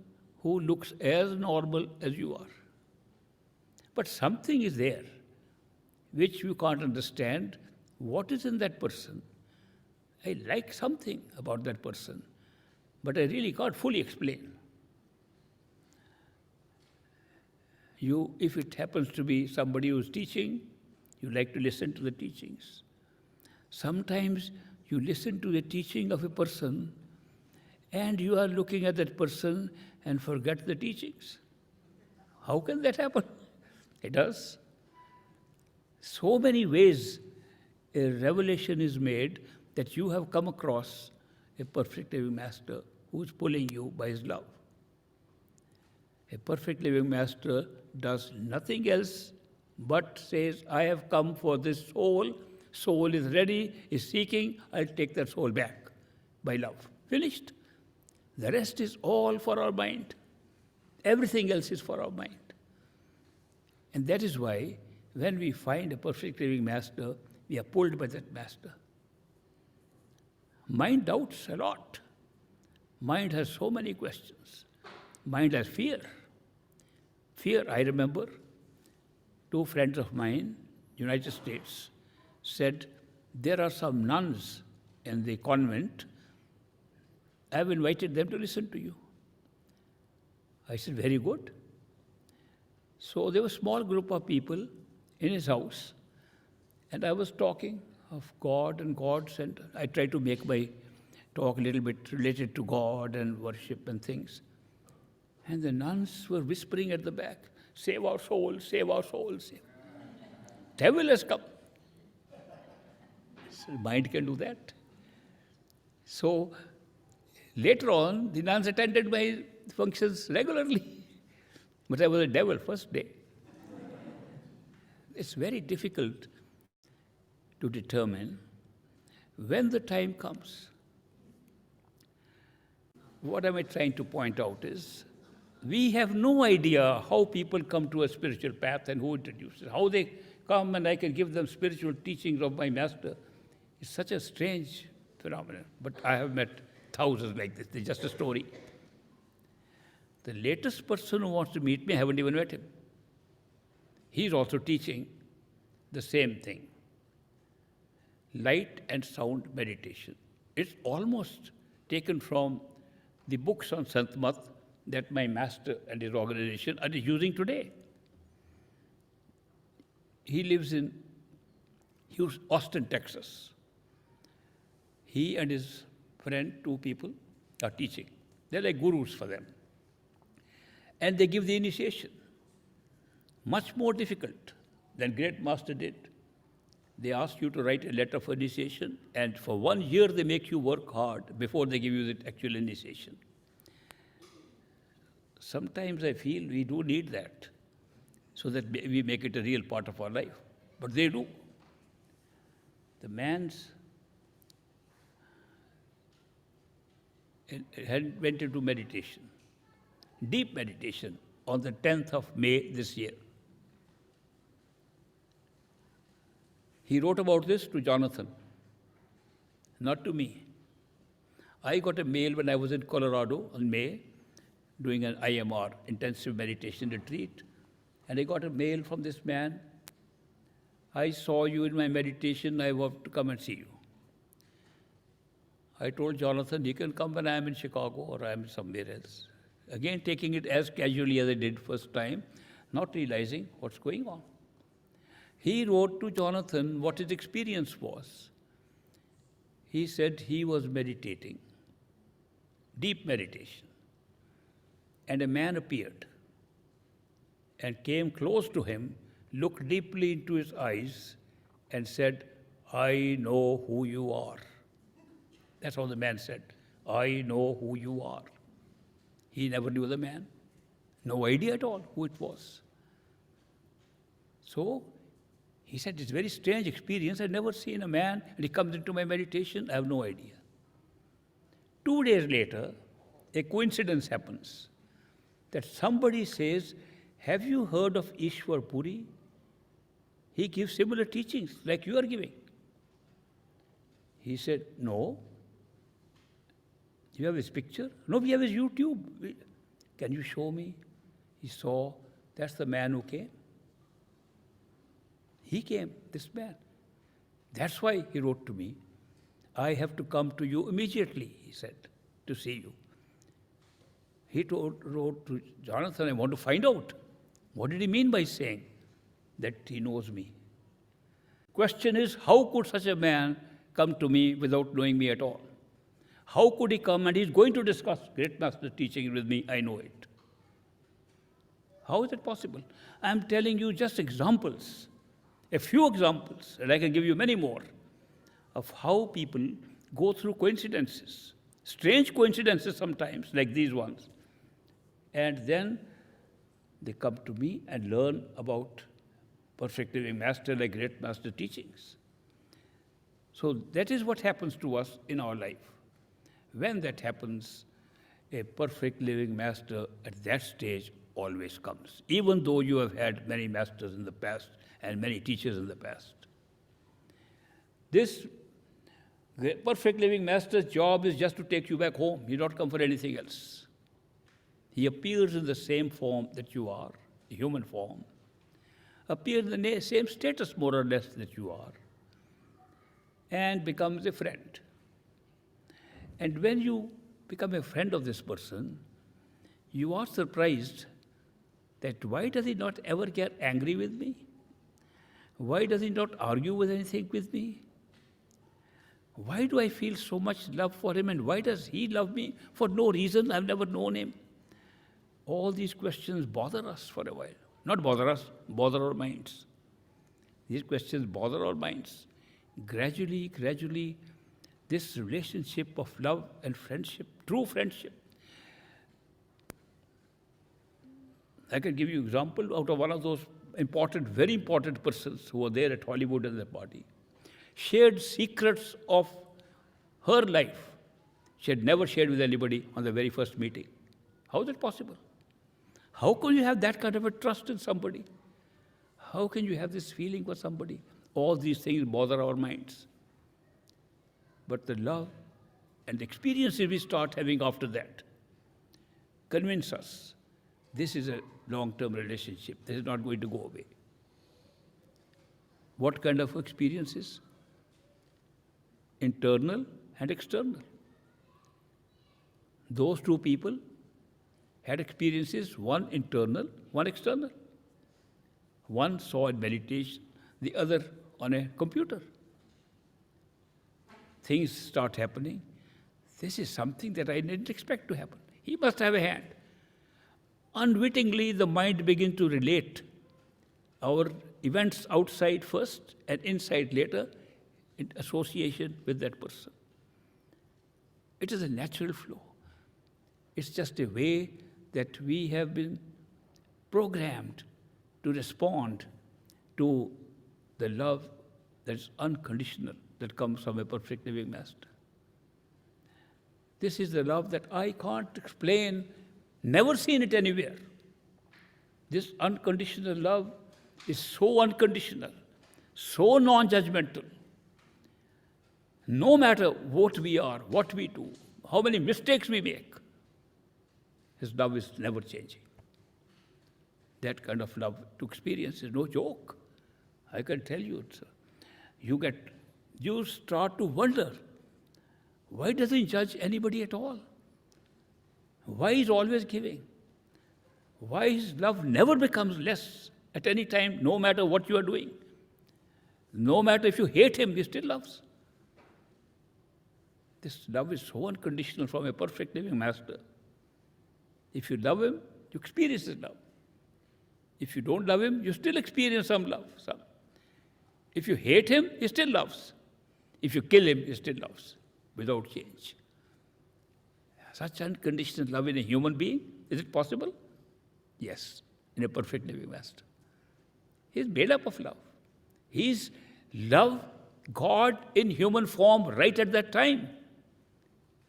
who looks as normal as you are. But something is there which you can't understand. What is in that person? I like something about that person, but I really can't fully explain. If it happens to be somebody who's teaching, you like to listen to the teachings. Sometimes you listen to the teaching of a person and you are looking at that person and forget the teachings. How can that happen? It does. So many ways a revelation is made that you have come across a perfect living master who is pulling you by his love. A perfect living master does nothing else but says, I have come for this soul. Soul is ready, is seeking, I'll take that soul back by love. Finished. The rest is all for our mind. Everything else is for our mind. And that is why when we find a perfect living master, we are pulled by that master. Mind doubts a lot. Mind has so many questions. Mind has fear. Fear, I remember, two friends of mine, United States, said, there are some nuns in the convent. I have invited them to listen to you. I said, very good. So there was a small group of people in his house, and I was talking of God and gods, and I tried to make my talk a little bit related to God and worship and things. And the nuns were whispering at the back, save our souls, save our souls. Devil has come. So mind can do that. So later on, the nuns attended my functions regularly. But I was a devil first day. It's very difficult to determine when the time comes. What am I trying to point out is, we have no idea how people come to a spiritual path and who introduces. How they come and I can give them spiritual teachings of my master. It's such a strange phenomenon. But I have met thousands like this. It's just a story. The latest person who wants to meet me, I haven't even met him. He's also teaching the same thing. Light and sound meditation. It's almost taken from the books on Sant that my master and his organization are using today. He lives in Austin, Texas. He and his friend, two people, are teaching. They're like gurus for them. And they give the initiation. Much more difficult than great master did. They ask you to write a letter of initiation, and for 1 year they make you work hard before they give you the actual initiation. Sometimes I feel we do need that, so that we make it a real part of our life. But they do. The man's went into meditation, deep meditation, on the 10th of May this year. He wrote about this to Jonathan, not to me. I got a mail when I was in Colorado in May, doing an IMR, intensive meditation retreat, and I got a mail from this man. I saw you in my meditation, I want to come and see you. I told Jonathan, he can come when I am in Chicago or I am somewhere else. Again, taking it as casually as I did first time, not realizing what's going on. He wrote to Jonathan what his experience was. He said he was meditating, deep meditation, and a man appeared and came close to him, looked deeply into his eyes, and said, "I know who you are." That's all the man said. "I know who you are." He never knew the man. No idea at all who it was. So he said, it's a very strange experience. I've never seen a man, and he comes into my meditation. I have no idea. 2 days later, a coincidence happens that somebody says, "Have you heard of Ishwar Puri? He gives similar teachings like you are giving." He said, "No." "You have his picture?" "No, we have his YouTube." "Can you show me?" He saw, that's the man who came. He came, this man. That's why he wrote to me, "I have to come to you immediately," he said, "to see you." He wrote to Jonathan, "I want to find out, what did he mean by saying that he knows me?" Question is, how could such a man come to me without knowing me at all? How could he come and he's going to discuss Great Master's teaching with me? I know it. How is it possible? I'm telling you just examples, a few examples, and I can give you many more, of how people go through coincidences, strange coincidences sometimes, like these ones. And then they come to me and learn about perfect living master, like Great Master teachings. So that is what happens to us in our life. When that happens, a perfect living master at that stage always comes, even though you have had many masters in the past and many teachers in the past. This perfect living master's job is just to take you back home. He not come for anything else. He appears in the same form that you are, the human form, appears in the same status more or less that you are, and becomes a friend. And when you become a friend of this person, you are surprised that why does he not ever get angry with me? Why does he not argue with anything with me? Why do I feel so much love for him, and why does he love me for no reason? I've never known him. All these questions bother us for a while. Not bother us, bother our minds. These questions bother our minds. Gradually, this relationship of love and friendship, true friendship. I can give you an example out of one of those important, very important persons who were there at Hollywood at the party. Shared secrets of her life she had never shared with anybody on the very first meeting. How is it possible? How can you have that kind of a trust in somebody? How can you have this feeling for somebody? All these things bother our minds. But the love and experiences we start having after that convince us this is a long-term relationship. This is not going to go away. What kind of experiences? Internal and external. Those two people had experiences, one internal, one external. One saw in meditation, the other on a computer. Things start happening. This is something that I didn't expect to happen. He must have a hand. Unwittingly, the mind begins to relate our events outside first and inside later in association with that person. It is a natural flow. It's just a way that we have been programmed to respond to the love that is unconditional, that comes from a perfect living master. This is the love that I can't explain, never seen it anywhere. This unconditional love is so unconditional, so non-judgmental. No matter what we are, what we do, how many mistakes we make, his love is never changing. That kind of love to experience is no joke. I can tell you, you start to wonder, why doesn't he judge anybody at all? Why is always giving? Why his love never becomes less at any time, no matter what you are doing? No matter if you hate him, he still loves. This love is so unconditional from a perfect living master. If you love him, you experience his love. If you don't love him, you still experience some love. If you hate him, he still loves. If you kill him, he still loves, without change. Such unconditional love in a human being, is it possible? Yes, in a perfect living master. He is made up of love. He is love, God in human form right at that time.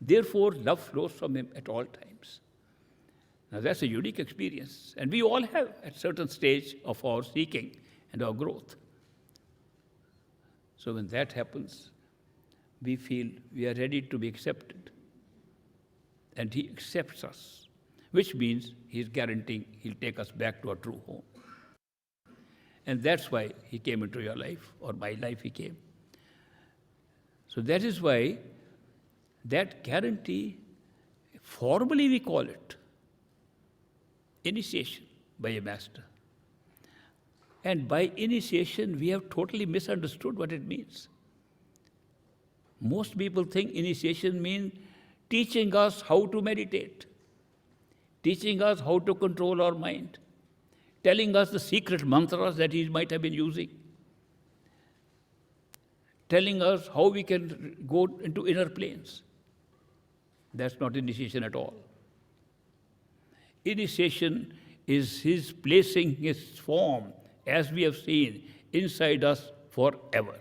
Therefore, love flows from him at all times. Now that's a unique experience, and we all have at certain stage of our seeking and our growth. So when that happens, we feel we are ready to be accepted. And he accepts us, which means he's guaranteeing he'll take us back to our true home. And that's why he came into your life, or my life he came. So that is why that guarantee, formally we call it initiation by a master. And by initiation, we have totally misunderstood what it means. Most people think initiation means teaching us how to meditate, teaching us how to control our mind, telling us the secret mantras that he might have been using, telling us how we can go into inner planes. That's not initiation at all. Initiation is his placing his form, as we have seen, inside us forever.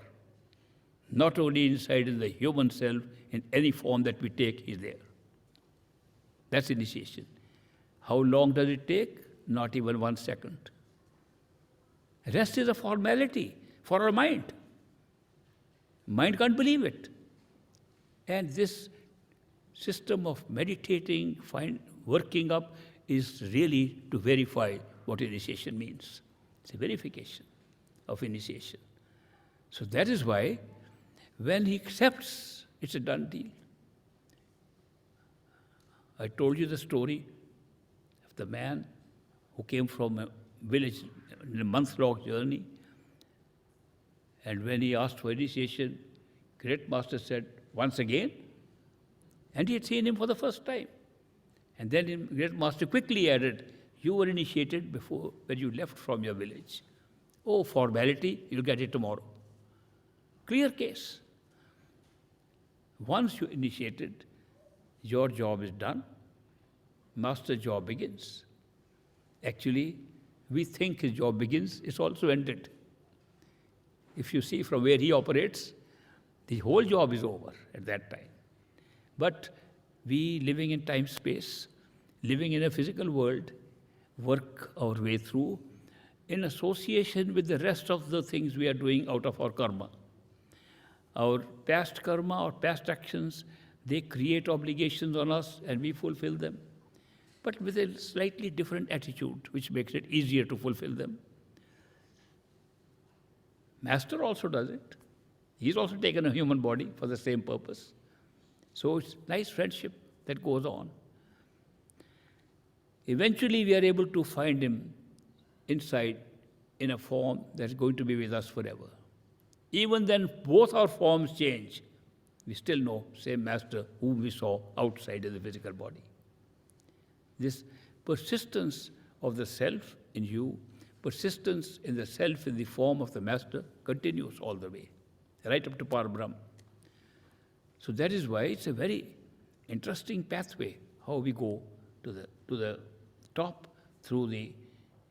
Not only inside in the human self, in any form that we take, he's there. That's initiation. How long does it take? Not even 1 second. Rest is a formality for our mind. Mind can't believe it. And this system of meditating, working up, is really to verify what initiation means. It's a verification of initiation. So that is why when he accepts, it's a done deal. I told you the story of the man who came from a village in a month-long journey. And when he asked for initiation, Great Master said, once again? And he had seen him for the first time. And then Great Master quickly added, you were initiated before when you left from your village. Oh, formality, you'll get it tomorrow. Clear case. Once you initiated, your job is done. Master's job begins. Actually, we think his job begins, it's also ended. If you see from where he operates, the whole job is over at that time. But we, living in time-space, living in a physical world, work our way through in association with the rest of the things we are doing out of our karma. Our past karma, our past actions, they create obligations on us and we fulfill them, but with a slightly different attitude, which makes it easier to fulfill them. Master also does it. He's also taken a human body for the same purpose. So it's nice friendship that goes on. Eventually, we are able to find him inside in a form that's going to be with us forever. Even then, both our forms change. We still know same master whom we saw outside of the physical body. This persistence of the self in you, persistence in the self in the form of the master continues all the way, right up to Parabrahm. So that is why it's a very interesting pathway, how we go to the top through the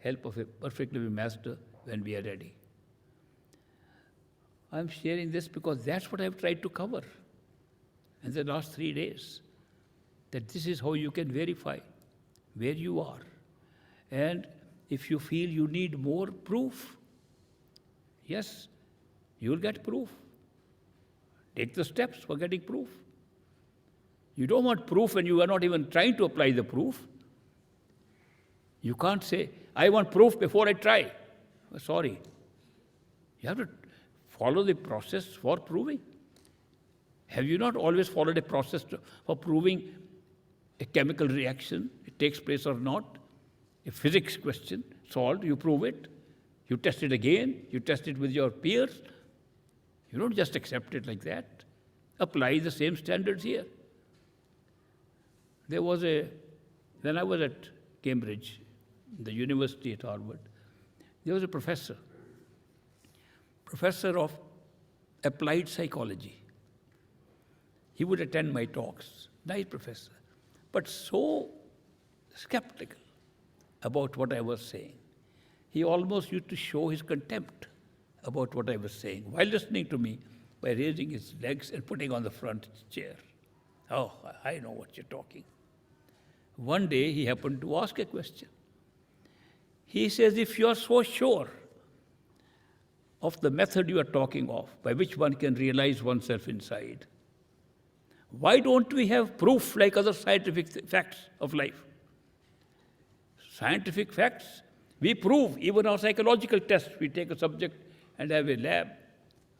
help of a perfect living master when we are ready. I'm sharing this because that's what I've tried to cover in the last 3 days, that this is how you can verify where you are. And if you feel you need more proof, yes, you'll get proof. Take the steps for getting proof. You don't want proof when you are not even trying to apply the proof. You can't say, I want proof before I try. Sorry. You have to follow the process for proving. Have you not always followed a process for proving a chemical reaction, it takes place or not? A physics question solved, you prove it. You test it again, you test it with your peers. You don't just accept it like that. Apply the same standards here. When I was at Cambridge, the university at Harvard, there was a professor of applied psychology. He would attend my talks, nice professor, but so skeptical about what I was saying. He almost used to show his contempt about what I was saying while listening to me by raising his legs and putting on the front chair. Oh, I know what you're talking. One day he happened to ask a question. He says, if you are so sure of the method you are talking of, by which one can realize oneself inside, why don't we have proof like other scientific facts of life? Scientific facts, we prove, even our psychological tests, we take a subject and have a lab.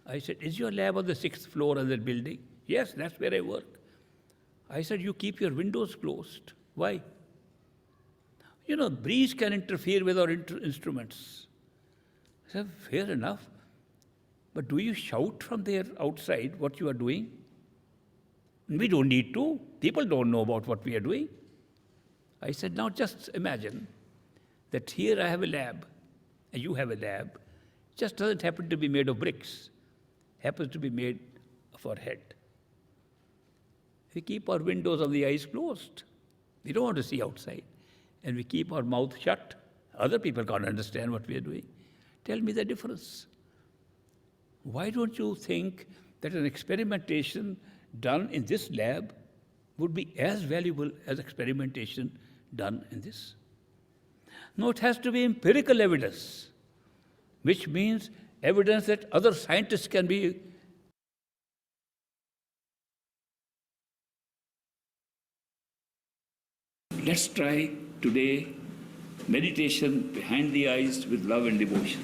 I said, is your lab on the 6th floor of that building? Yes, that's where I work. I said, you keep your windows closed. Why? You know, breeze can interfere with our instruments. I said, fair enough. But do you shout from there outside what you are doing? We don't need to. People don't know about what we are doing. I said, now just imagine that here I have a lab, and you have a lab. Just doesn't happen to be made of bricks. Happens to be made of our head. We keep our windows of the eyes closed. We don't want to see outside. And we keep our mouth shut. Other people can't understand what we are doing. Tell me the difference. Why don't you think that an experimentation done in this lab would be as valuable as experimentation done in this? No, it has to be empirical evidence, which means evidence that other scientists can be. Let's try today meditation behind the eyes with love and devotion.